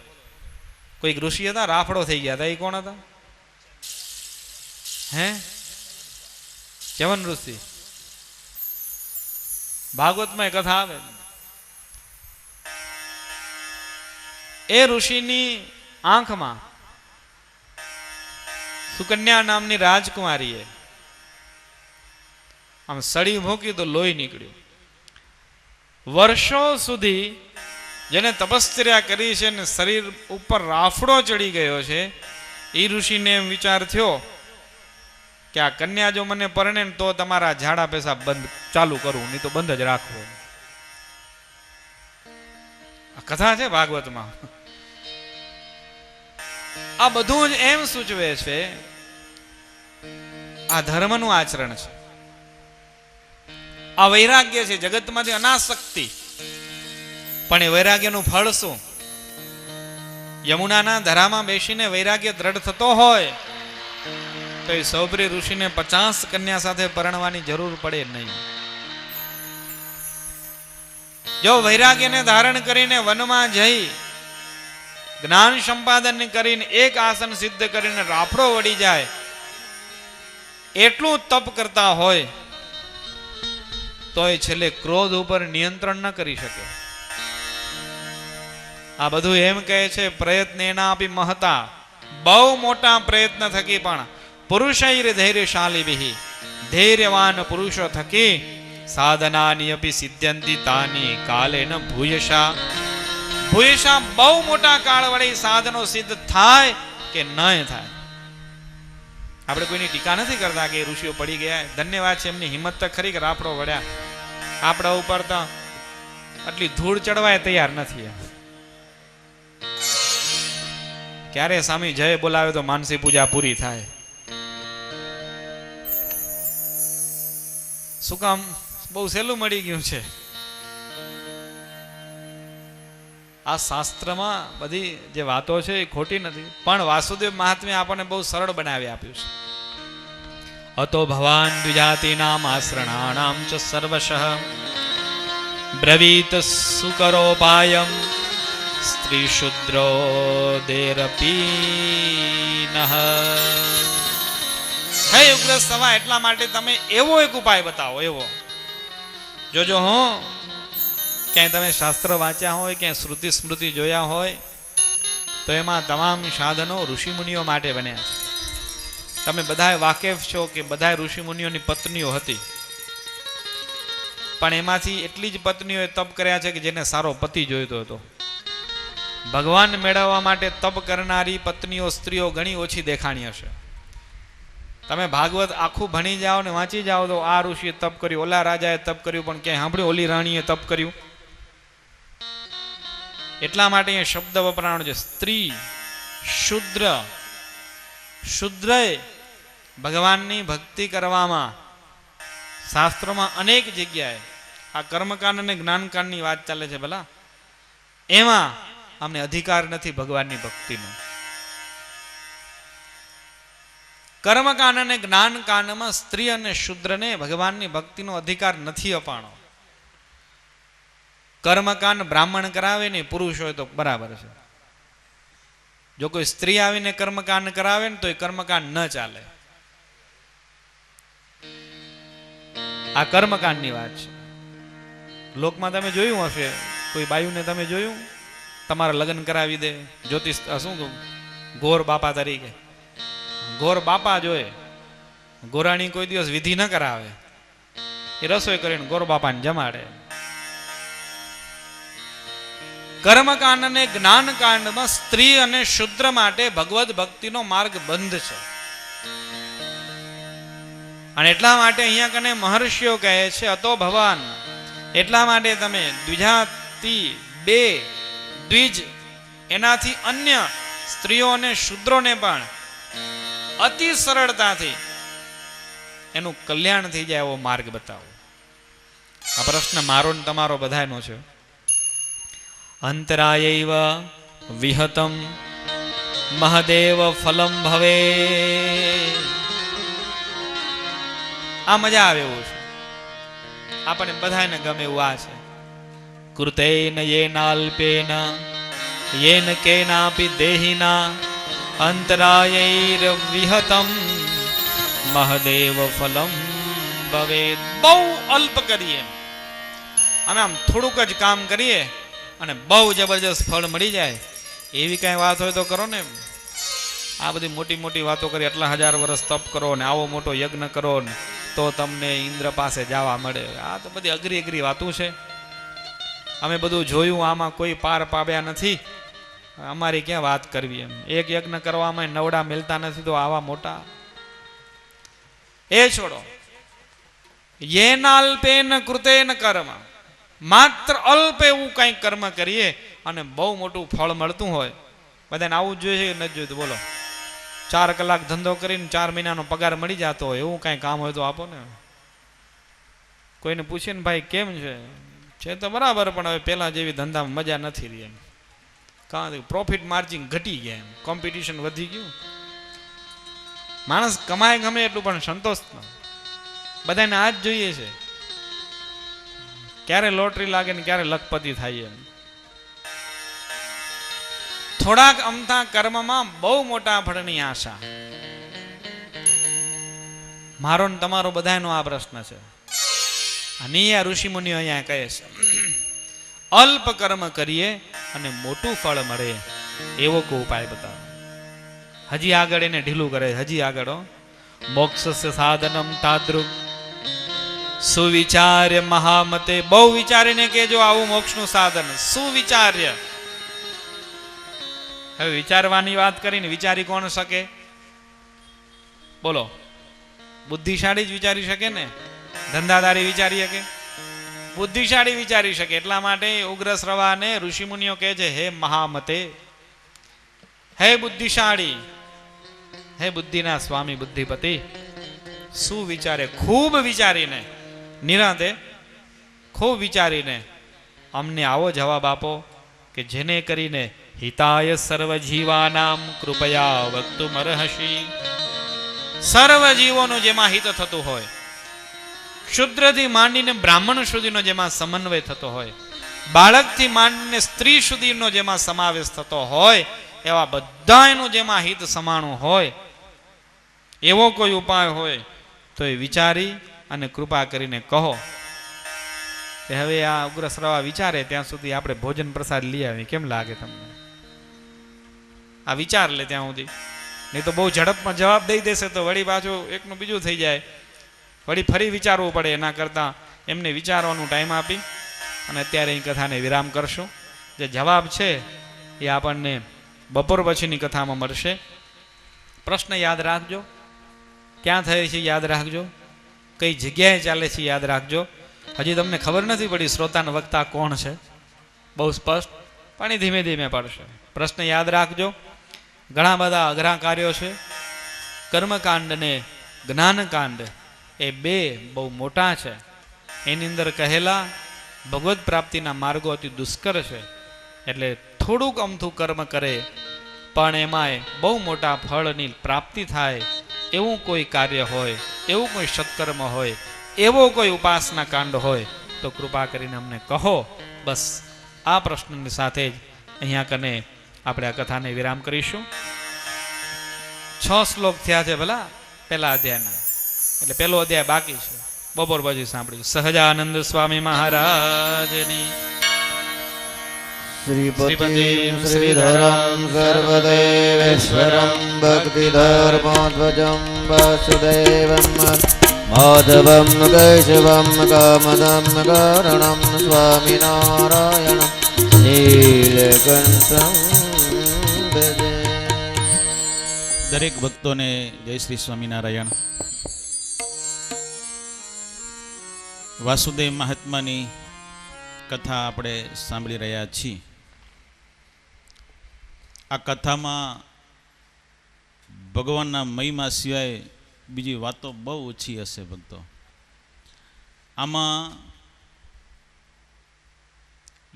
કોઈક ઋષિ હતા, રાફડો થઈ ગયા હતા. એ કોણ હતા? હે? ચવન ઋષિ. ભાગવતમાં કથા આવે. એ ઋષિની આંખમાં સુકન્યા નામની રાજકુમારીએ આમ સળી ભોંકી તો લોહી નીકળ્યું. વર્ષો સુધી જેને તપશ્ચર્યા કરી છે ને શરીર ઉપર રાફડો ચડી ગયો છે, એ ઋષિને એમ વિચાર થયો કે આ કન્યા જો મને પરણે તો તમારા ઝાડા પેશાબ બંધ ચાલુ કરવું, નહીં તો બંધ જ રાખવો. આ કથા છે ભાગવતમાં. આ બધું જ એમ સૂચવે છે આ ધર્મનું આચરણ છે, આ વૈરાગ્ય છે. જગતમાંથી અનાસક્તિ. પણ એ વૈરાગ્યનું ફળ શું? યમુનાના ધરામાં બેસીને વૈરાગ્ય દ્રઢ થતો હોય તો એ સૌભરી ઋષિને 50 કન્યા સાથે પરણવાની જરૂર પડે નહીં. જો વૈરાગ્યને ધારણ કરીને વનમાં જઈ જ્ઞાન સંપાદન કરીને એક આસન સિદ્ધ કરીને રાફડો વળી જાય, એટલું તપ કરતા હોય તો એ છેલ્લે ક્રોધ ઉપર નિયંત્રણ ન કરી શકે. આ બધું એમ કહે છે પ્રયત્ન એના આપી મહતા. બહુ મોટા પ્રયત્ન થકી પણ પુરુષૈર ધૈર્યશાલિભિ, ધૈર્યવાન પુરુષો થકી સાધનાની અપી સિદ્ધ્યંતિ તાની કાલેન ભૂયશા. ભૂયશા બહુ મોટા કાળ વડે સાધનો સિદ્ધ થાય કે ન થાય. આપણે કોઈની ટીકા નથી કરતા કે ઋષિઓ પડી ગયા. ધન્યવાદ છે એમની હિંમત તો ખરી કે રાફડો વળ્યા. આપણા ઉપર તો આટલી ધૂળ ચડવાય તૈયાર નથી. ક્યારે સ્વામી જય બોલાવે તો માનસી પૂજા પૂરી થાય. શું કામ? બહુ સહેલું મળી ગયું છે. આ શાસ્ત્રમાં બધી જે વાતો છે એ ખોટી નથી, પણ વાસુદેવ મહાત્મ્ય આપણને બહુ સરળ બનાવી આપ્યું છે. અતો ભવાન દ્વિજાતિનામ આશ્રણાણામ ચ સર્વશઃ બ્રવીત સુકરોપાયમ સ્ત્રી શુદ્રો દેરપીનઃ. હે ઉગ્ર સવા, એટલા માટે તમે એવો એક ઉપાય બતાવો. એવો જોજો હું ક્યાંય તમે શાસ્ત્ર વાંચ્યા હોય, ક્યાંય શ્રુતિ સ્મૃતિ જોયા હોય તો એમાં તમામ સાધનો ઋષિમુનિઓ માટે બન્યા છે. તમે બધાએ વાકેફ છો કે બધા ઋષિમુનિઓની પત્નીઓ હતી, પણ એમાંથી એટલી જ પત્નીઓએ તપ કર્યા છે કે જેને સારો પતિ જોઈતો હતો. ભગવાન મેળવવા માટે તપ કરનારી પત્નીઓ, સ્ત્રીઓ ઘણી ઓછી દેખાણી હશે. તમે ભાગવત આખું ભણી જાઓ ને વાંચી જાઓ તો આ ઋષિએ તપ કર્યું, ઓલા રાજાએ તપ કર્યું, પણ ક્યાંય સાંભળ્યું ઓલી રાણીએ તપ કર્યું? એટલા માટે અહીંયા શબ્દ વપરાણો છે સ્ત્રી, શુદ્ર. શુદ્રએ ભગવાનની ભક્તિ કરવામાં શાસ્ત્રોમાં અનેક જગ્યાએ આ કર્મકાંડ અને જ્ઞાનકાંડની વાત ચાલે છે. ભલા એમાં અમને અધિકાર નથી ભગવાનની ભક્તિનો. કર્મકાંડ અને જ્ઞાનકાંડમાં સ્ત્રી અને શુદ્રને ભગવાનની ભક્તિનો અધિકાર નથી અપાણો. કર્મકાંડ બ્રાહ્મણ કરાવે ને પુરુષ હોય તો બરાબર છે. જો કોઈ સ્ત્રી આવીને કર્મકાંડ કરાવે ને તો એ કર્મકાંડ ન ચાલે. આ કર્મકાંડની વાત છે. લોકમાં તમે જોયું હશે, કોઈ બાયુને તમે જોયું તમારા લગ્ન કરાવી દે જ્યોતિષ શું કહું ગોર બાપા તરીકે. ગોર બાપા જોઈએ, ગોરાણી કોઈ દિવસ વિધિ ન કરાવે, એ રસોઈ કરીને ગોર બાપાને જમાડે. કર્મકાંડ અને જ્ઞાનકાંડમાં સ્ત્રી અને શુદ્ર માટે ભગવદ ભક્તિનો માર્ગ બંધ છે. અને એટલા માટે અહીંયા કને મહર્ષિઓ કહે છે અતો ભવાન, એટલા માટે તમે દ્વિજાતિ બે દ્વિજ એનાથી અન્ય સ્ત્રીઓ અને શુદ્રોને પણ અતિ સરળતાથી એનું કલ્યાણ થઈ જાય એવો માર્ગ બતાવો. આ પ્રશ્ન મારો ને તમારો બધાનો છે. અંતરાયૈવ વિહતમ મહદેવ ફલમ ભવે. આ મજા આવે એવું છે, આપણને બધાને ગમે એવું આ છે. કૃતેન યેનાલ્પેન યેન કેનાપી દેહિના અંતરાયૈર વિહતમ મહદેવ ફલમ ભવે. બહુ અલ્પ કરીએ અને આમ થોડુંક જ કામ કરીએ અને બહુ જબરજસ્ત ફળ મળી જાય એવી કાંઈ વાત હોય તો કરો ને. આ બધી મોટી મોટી વાતો કરી, એટલા 1000 વર્ષ તપ કરો ને આવો મોટો યજ્ઞ કરો ને તો તમને ઇન્દ્ર પાસે જવા મળે. આ તો બધી અઘરી અઘરી વાતું છે. અમે બધું જોયું, આમાં કોઈ પાર પાવ્યા નથી. અમારી ક્યાં વાત કરવી એમ. એક યજ્ઞ કરવામાં નવડા મિલતા નથી તો આવા મોટા. એ છોડો. યેનાલ્પેન કૃતેન કર્મ, માત્ર અલ્પ એવું કંઈક કર્મ કરીએ અને બહુ મોટું ફળ મળતું હોય. બધાને આવું જ જોઈએ કે નથી જોઈતું? બોલો. 4 કલાક ધંધો કરીને 4 મહિનાનો પગાર મળી જતો હોય એવું કાંઈ કામ હોય તો આપો ને. કોઈને પૂછીએ ને ભાઈ કેમ છે તો બરાબર, પણ હવે પહેલાં જેવી ધંધામાં મજા નથી રહી એમ. કારણ પ્રોફિટ માર્જિન ઘટી ગયા એમ, કોમ્પિટિશન વધી ગયું. માણસ કમાય ગમે એટલું પણ સંતોષ બધાને આ જ જોઈએ છે. ક્યારે લોટરી લાગે ને ક્યારે લખપતિ થાય એમ. થોડાક અમથા કર્મમાં બહુ મોટા ફળની આશા. મારો ને તમારો બધાનો આ પ્રશ્ન છે. અને આ ઋષિ મુનિઓ અહીંયા કહે છે અલ્પ કર્મ કરીએ અને મોટું ફળ મળે એવો કોઈ ઉપાય બતાવો. હજી આગળ એને ઢીલું કરે, હજી આગળ મોક્ષસ્ય સાધનમ તાદૃગ સુવિચાર્ય મહામતે. બહુ વિચારીને કેજો આવું મોક્ષનું સાધન. સુવિચાર્ય. હવે વિચારવાની વાત કરીને વિચારી કોણ શકે? બોલો. બુદ્ધિશાળી જ વિચારી શકે ને? ધંધાદારી વિચારી શકે? બુદ્ધિશાળી વિચારી શકે. એટલા માટે ઉગ્ર શ્રવાને ઋષિમુનિઓ કહે છે હે મહામતે, હે બુદ્ધિશાળી, હે બુદ્ધિના સ્વામી બુદ્ધિપતિ, શું વિચારે? ખૂબ વિચારીને, નિરાંતે ખૂબ વિચારીને અમને આવો જવાબ આપો કે જેને કરીને હિતાય સર્વ જીવાનામ કૃપયા વક્તુમ અર્હસી. સર્વ જીવોનું જેમાં હિત થતું હોય, શુદ્રથી માંડીને બ્રાહ્મણ સુધીનો જેમાં સમન્વય થતો હોય, બાળકથી માંડીને સ્ત્રી સુધીનો જેમાં સમાવેશ થતો હોય, એવા બધાનું જેમાં હિત સમાણું હોય એવો કોઈ ઉપાય હોય તો એ વિચારી અને કૃપા કરીને કહો. હવે આ ઉગ્ર શ્રવા વિચારે ત્યાં સુધી આપણે ભોજન પ્રસાદ લઈ આવી. કેમ લાગે તમને? આ વિચાર લે ત્યાં સુધી. નહીં તો બહુ ઝડપમાં જવાબ દઈ દેશે તો વળી પાછું એકનું બીજું થઈ જાય. વળી ફરી વિચારવું પડે. એના કરતાં એમને વિચારવાનું ટાઈમ આપી અને અત્યારે એ કથાને વિરામ કરશું. જે જવાબ છે એ આપણને બપોર પછીની કથામાં મળશે. પ્રશ્ન યાદ રાખજો. ક્યાં થાય છે યાદ રાખજો. કઈ જગ્યાએ ચાલે છે યાદ રાખજો. હજી તમને ખબર નથી પડી શ્રોતાન વક્તા કોણ છે બહુ સ્પષ્ટ, પણ એ ધીમે ધીમે પડશે. પ્રશ્ન યાદ રાખજો. ઘણા બધા અઘરા કાર્યો છે. કર્મકાંડ ને જ્ઞાનકાંડ એ બે બહુ મોટા છે. એની અંદર કહેલા ભગવત પ્રાપ્તિના માર્ગો અતિ દુષ્કર છે. એટલે થોડુંક અમથું કર્મ કરે પણ એમાંય બહુ મોટા ફળની પ્રાપ્તિ થાય એવું કોઈ કાર્ય હોય, એવું કોઈ સત્કર્મ હોય, એવો કોઈ ઉપાસના કાંડ હોય તો કૃપા કરીને અમને કહો. બસ આ પ્રશ્નની સાથે જ અહીંયા કને આપણે આ કથાને વિરામ કરીશું. 6 શ્લોક થયા છે ભલા પહેલા અધ્યાયના, એટલે પહેલો અધ્યાય બાકી છે. બપોર પછી સાંભળ્યું. સહજાનંદ સ્વામી મહારાજની श्रीपतिं श्रीधरं सर्वदेवेश्वरं भक्तिधर्मध्वजं वासुदेवं माधवं केशवं कामदं कारणं स्वामिनारायणं नीलकण्ठं भजे. દરેક ભક્તોને જય શ્રી સ્વામિનારાયણ. વાસુદેવ મહાત્માની કથા આપણે સાંભળી રહ્યા છીએ. આ કથામાં ભગવાનના મહિમા સિવાય બીજી વાતો બહુ ઓછી હશે ભક્તો. આમાં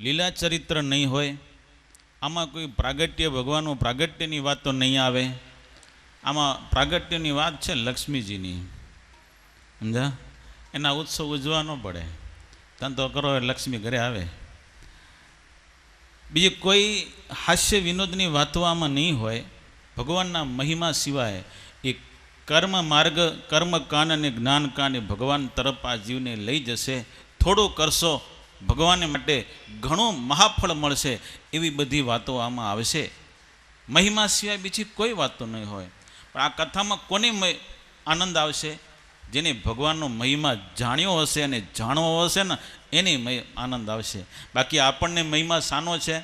લીલા ચરિત્ર નહીં હોય, આમાં કોઈ પ્રાગટ્ય ભગવાનનું પ્રાગટ્યની વાત તો નહીં આવે. આમાં પ્રાગટ્યની વાત છે લક્ષ્મીજીની, સમજા? એના ઉત્સવ ઉજવા ન પડે, તન તો કરો લક્ષ્મી ઘરે આવે. બીજી કોઈ હાસ્ય વિનોદની વાતો આમાં નહીં હોય. ભગવાનના મહિમા સિવાય એ કર્મ માર્ગ, કર્મ કાન અને જ્ઞાન કાન એ ભગવાન તરફ આ જીવને લઈ જશે. થોડું કરશો ભગવાન માટે ઘણું મહાફળ મળશે, એવી બધી વાતો આમાં આવશે. મહિમા સિવાય બીજી કોઈ વાતો નહીં હોય. પણ આ કથામાં કોને આનંદ આવશે? જેને ભગવાનનો મહિમા જાણ્યો હશે અને જાણવો હશે ને એને આનંદ આવશે. બાકી આપણને મહિમા શાનો છે?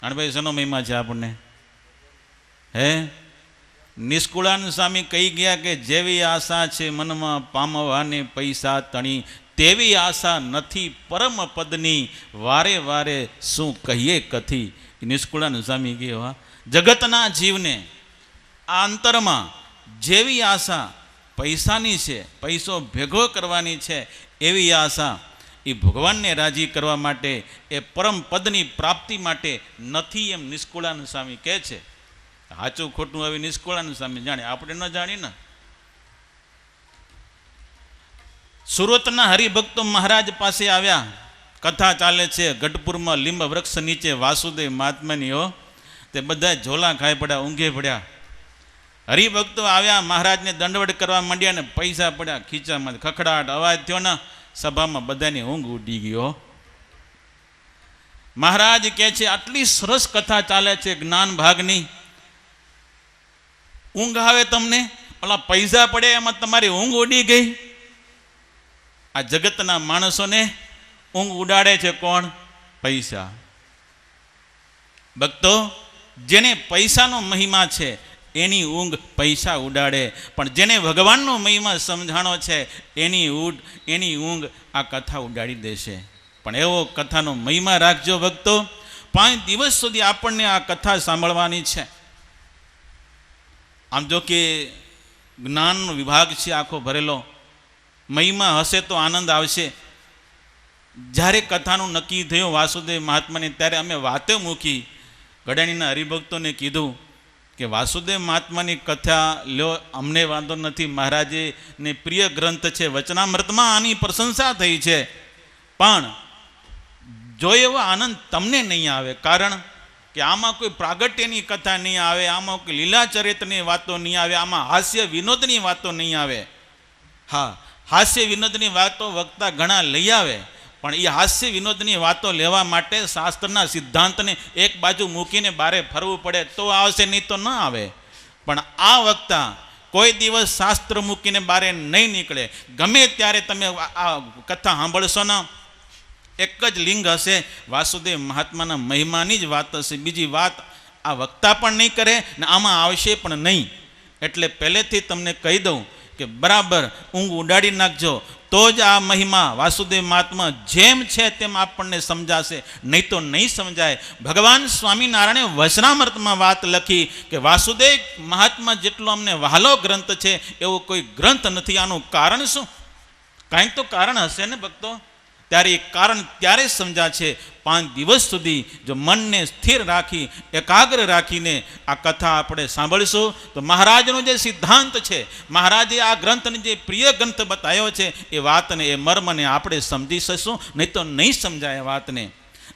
ભાઈ શાનો મહિમા છે આપણને? હે, નિષ્કુળાન સ્વામી કહી ગયા કે જેવી આશા છે મનમાં પામવાને પૈસા તણી, તેવી આશા નથી પરમ પદની, વારે વારે શું કહીએ કથી. નિષ્કુળાન સ્વામી કહે જગતના જીવને આ અંતરમાં જેવી આશા પૈસાની છે, પૈસો ભેગો કરવાની છે, એવી આશા એ ભગવાનને રાજી કરવા માટે, એ પરમ પદની પ્રાપ્તિ માટે નથી, એમ નિષ્કુળાનંદ સ્વામી કહે છે. સાચું ખોટું હવે નિષ્કુળાનંદ સ્વામી જાણે, આપણે ન જાણીએ ને. સુરતના હરિભક્તો મહારાજ પાસે આવ્યા. કથા ચાલે છે ગઢપુરમાં લીંબ વૃક્ષ નીચે વાસુદેવ મહાત્માની. તે બધા ઝોલા ખાઈ પડ્યા, ઊંઘે પડ્યા. હરિભક્તો આવ્યા, મહારાજને દંડવટ કરવા માંડ્યા ને પૈસા પડ્યા ખીચામાં. ખખડાટ અવાજ થયો ને, સભામાં બધાની ઊંઘ ઉડી ગયો. મહારાજ કહે છે આટલી સરસ કથા ચાલે છે જ્ઞાન ભાગની, ઊંઘ આવે તમને? ઓલા પૈસા પડે એમાં તમારી ઊંઘ ઉડી ગઈ? આ જગતના માણસોને ઊંઘ ઉડાડે છે કોણ? પૈસા. ભક્તો, જેને પૈસાનો મહિમા છે એની ઊંઘ પૈસા ઉડાડે, પણ જેને ભગવાનનો મહિમા સમજાણો છે એની ઊંઘ આ કથા ઉડાડી દેશે. પણ એવો કથાનો મહિમા રાખજો ભક્તો. 5 દિવસ સુધી આપણને આ કથા સાંભળવાની છે. આમ જો કે જ્ઞાનનો વિભાગ છે આખો ભરેલો, મહિમા હશે તો આનંદ આવશે. જ્યારે કથાનું નક્કી થયું વાસુદેવ મહાત્માને, ત્યારે અમે વાતે મૂકી. ગઢાણીના હરિભક્તોને કીધું કે વાસુદેવ મહાત્માની કથા લ્યો, અમને વાંધો નથી, મહારાજને પ્રિય ગ્રંથ છે, વચનામૃતમાં આની પ્રશંસા થઈ છે. પણ જો એવો આનંદ તમને નહીં આવે, કારણ કે આમાં કોઈ પ્રાગટ્યની કથા નહીં આવે, આમાં કોઈ લીલા ચરિત્રની વાતો નહીં આવે, આમાં હાસ્ય વિનોદની વાતો નહીં આવે. હા, હાસ્ય વિનોદની વાતો વક્તા ઘણા લઈ આવે, પણ એ હાસ્ય વિનોદની વાતો લેવા માટે શાસ્ત્રના સિદ્ધાંતને એક બાજુ મૂકીને બારે ફરવું પડે તો આવશે, નહીં તો ન આવે. પણ આ વક્તા કોઈ દિવસ શાસ્ત્ર મૂકીને બારે નહીં નીકળે. ગમે ત્યારે તમે આ કથા સાંભળશો ને, એક જ લિંગ હશે, વાસુદેવ મહાત્માના મહિમાની જ વાત હશે. બીજી વાત આ વક્તા પણ નહીં કરે ને આમાં આવશે પણ નહીં. એટલે પહેલેથી તમને કહી દઉં કે બરાબર ઊંઘ ઉડાડી નાખજો, તો જ આ મહિમા વાસુદેવ મહાત્મા જેમ છે તેમ આપણને સમજાશે, નહીં તો નહીં સમજાય. ભગવાન સ્વામિનારાયણે વચનામૃતમાં વાત લખી કે વાસુદેવ મહાત્મા જેટલો અમને વહાલો ગ્રંથ છે એવો કોઈ ગ્રંથ નથી. આનું કારણ શું? કાંઈક તો કારણ હશે ને ભક્તો. ત્યારે એ કારણ ત્યારે સમજા છે 5 દિવસ સુધી જો મનને સ્થિર રાખી, એકાગ્ર રાખીને આ કથા આપણે સાંભળીશું તો મહારાજનો જે સિદ્ધાંત છે, મહારાજે આ ગ્રંથને જે પ્રિય ગ્રંથ બતાવ્યો છે એ વાતને, એ મર્મને આપણે સમજી શકશું, નહીં તો નહીં સમજાય વાતને.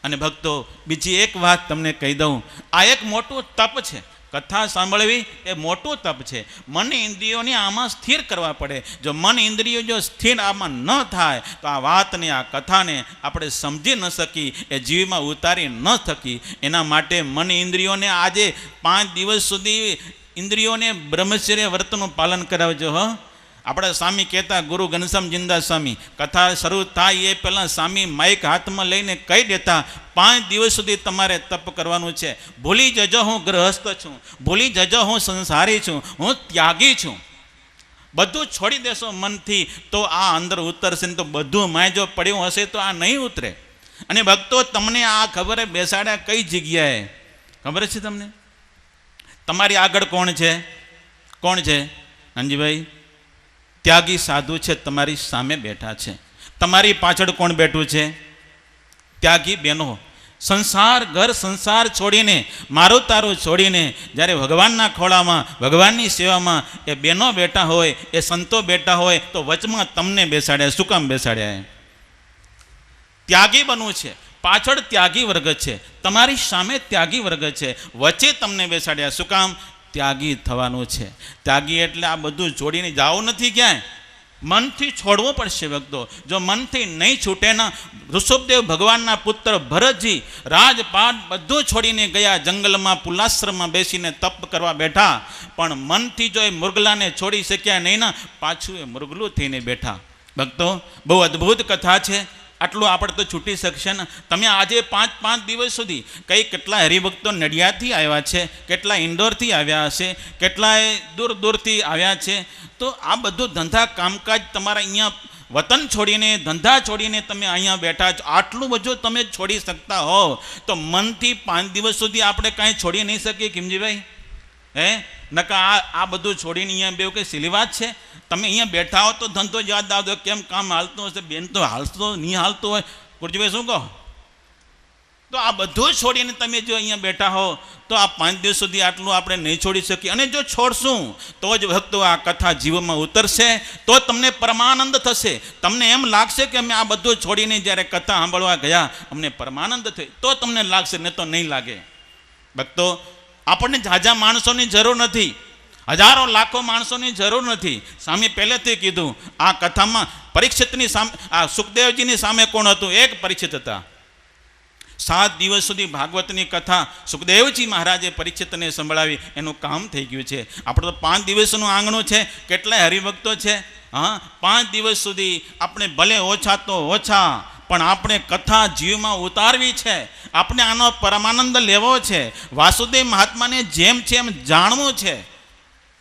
અને ભક્તો, બીજી એક વાત તમને કહી દઉં, આ એક મોટું તપ છે. કથા સાંભળવી એ મોટું તપ છે. મન ઇન્દ્રિયોને આમાં સ્થિર કરવા પડે. જો મન ઇન્દ્રિયો જો સ્થિર આમાં ન થાય તો આ વાતને, આ કથાને આપણે સમજી ન શકી, એ જીવમાં ઉતારી ન શકી. એના માટે મન ઇન્દ્રિયોને આજે 5 દિવસ સુધી ઇન્દ્રિયોને બ્રહ્મચર્ય વ્રતનું પાલન કરાવજો. આપણા સ્વામી કહેતા, ગુરુ ઘનશ્યામ જિંદા સ્વામી, કથા શરૂ થાય એ પહેલાં સ્વામી માઇક હાથમાં લઈને કહી દેતા, 5 દિવસ સુધી તમારે તપ કરવાનું છે. ભૂલી જજો હું ગ્રહસ્થ છું, ભૂલી જજો હું સંસારી છું, હું ત્યાગી છું. બધું છોડી દેશો મનથી તો આ અંદર ઉતરશે ને તો બધું માય જો પડ્યું હશે તો આ નહીં ઉતરે. અને ભક્તો, તમને આ ખબર બેસાડ્યા કઈ જગ્યાએ ખબર છે તમને? તમારી આગળ કોણ છે? કોણ છે નાનજીભાઈ? ત્યાગી સાધુ છે, તમારી સામે બેઠા છે. તમારી પાછળ કોણ બેઠું છે? ત્યાગી બહેનો. સંસાર, ઘર સંસાર છોડીને, મારું તારું છોડીને જ્યારે ભગવાનના ખોળામાં, ભગવાનની સેવામાં એ બહેનો બેઠા હોય, એ સંતો બેઠા હોય, તો વચમાં તમને બેસાડ્યા. શું કામ બેસાડ્યા? ત્યાગી બનવું છે. પાછળ ત્યાગી વર્ગ છે, તમારી સામે ત્યાગી વર્ગ છે, વચ્ચે તમને બેસાડ્યા. શું કામ? ત્યાગી થવાનું છે. ત્યાગી એટલે આ બધું છોડીને જાવું નથી ક્યાંય, મનથી છોડવું પડશે ભક્તો. જો મનથી નહીં છૂટે ને, ઋષભદેવ ભગવાનના પુત્ર ભરતજી રાજપાટ બધું છોડીને ગયા, જંગલમાં પુલાશ્રમમાં બેસીને તપ કરવા બેઠા, પણ મનથી જો એ મૃગલાને છોડી શક્યા નહીં ને, પાછું એ મૃગલું થઈને બેઠા. ભક્તો, બહુ અદ્ભુત કથા છે. આટલું આપણે તો છૂટી શકશે ને. તમે આજે 5 દિવસ સુધી કેટલા હરિભક્તો નડિયાદથી આવ્યા છે, કેટલા ઇન્દોરથી આવ્યા હશે, કેટલાય દૂર દૂરથી આવ્યા છે. તો આ બધું ધંધા કામકાજ તમારા અહીંયા વતન છોડીને, ધંધા છોડીને તમે અહીંયા બેઠા છો. આટલું બધું તમે છોડી શકતા હો તો મનથી 5 દિવસ સુધી આપણે કાંઈ છોડી નહીં શકીએ કિમજીભાઈ? નકા આ બધું છોડીને અહીંયા બે કંઈ સિલી વાત છે? તમે અહીંયા બેઠા હો તો ધંધો યાદ આવતો, કેમ કામ હાલતું હશે? બેન તો હાલતો નહીં હાલતો હોય. ગુરજીભાઈ શું કહો? તો આ બધું છોડીને તમે જો અહીંયા બેઠા હો તો આ 5 દિવસ સુધી આટલું આપણે નહીં છોડી શકીએ. અને જો છોડશું તો જ ભક્તો આ કથા જીવનમાં ઉતરશે, તો તમને પરમાનંદ થશે. તમને એમ લાગશે કે અમે આ બધું છોડીને જ્યારે કથા સાંભળવા ગયા અમને પરમાનંદ થયો, તો તમને લાગશે, ને તો નહીં લાગે. ભક્તો, આપણને ઝાઝા માણસોની જરૂર નથી, હજારો લાખો માણસોની જરૂર નથી. સ્વામી પહેલેથી કીધું, આ કથામાં પરીક્ષિતની સામે, આ સુખદેવજીની સામે કોણ હતું? એક પરીક્ષિત હતા. 7 દિવસ સુધી ભાગવતની કથા સુખદેવજી મહારાજે પરીક્ષિતને સંભળાવી, એનું કામ થઈ ગયું છે. આપણે તો 5 દિવસનું આંગણું છે, કેટલાય હરિભક્તો છે. 5 દિવસ સુધી આપણે ભલે ઓછા તો ઓછા, પણ આપણે કથા જીવમાં ઉતારવી છે. આપણે આનો પરમાનંદ લેવો છે. વાસુદેવ મહાત્માને જેમ છે એમ જાણવું છે.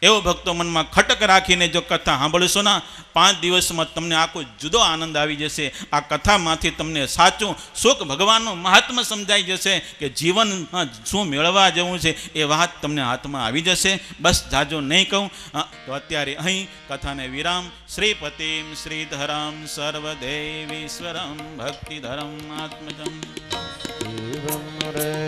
એવો ભક્તો મનમાં ખટક રાખીને જો કથા સાંભળશો ને, 5 દિવસમાં તમને આખો જુદો આનંદ આવી જશે. આ કથામાંથી તમને સાચું સુખ, ભગવાનનું મહાત્મ્ય સમજાઈ જશે કે જીવનમાં શું મેળવવા જેવું છે એ વાત તમને હાથમાં આવી જશે. બસ જાજો નહીં કહું તો અત્યારે અહીં કથાને વિરામ. શ્રીપતિમ શ્રીધરમ સર્વદેવીશ્વરમ ભક્તિધરમ આત્મજમ. શિવમ રે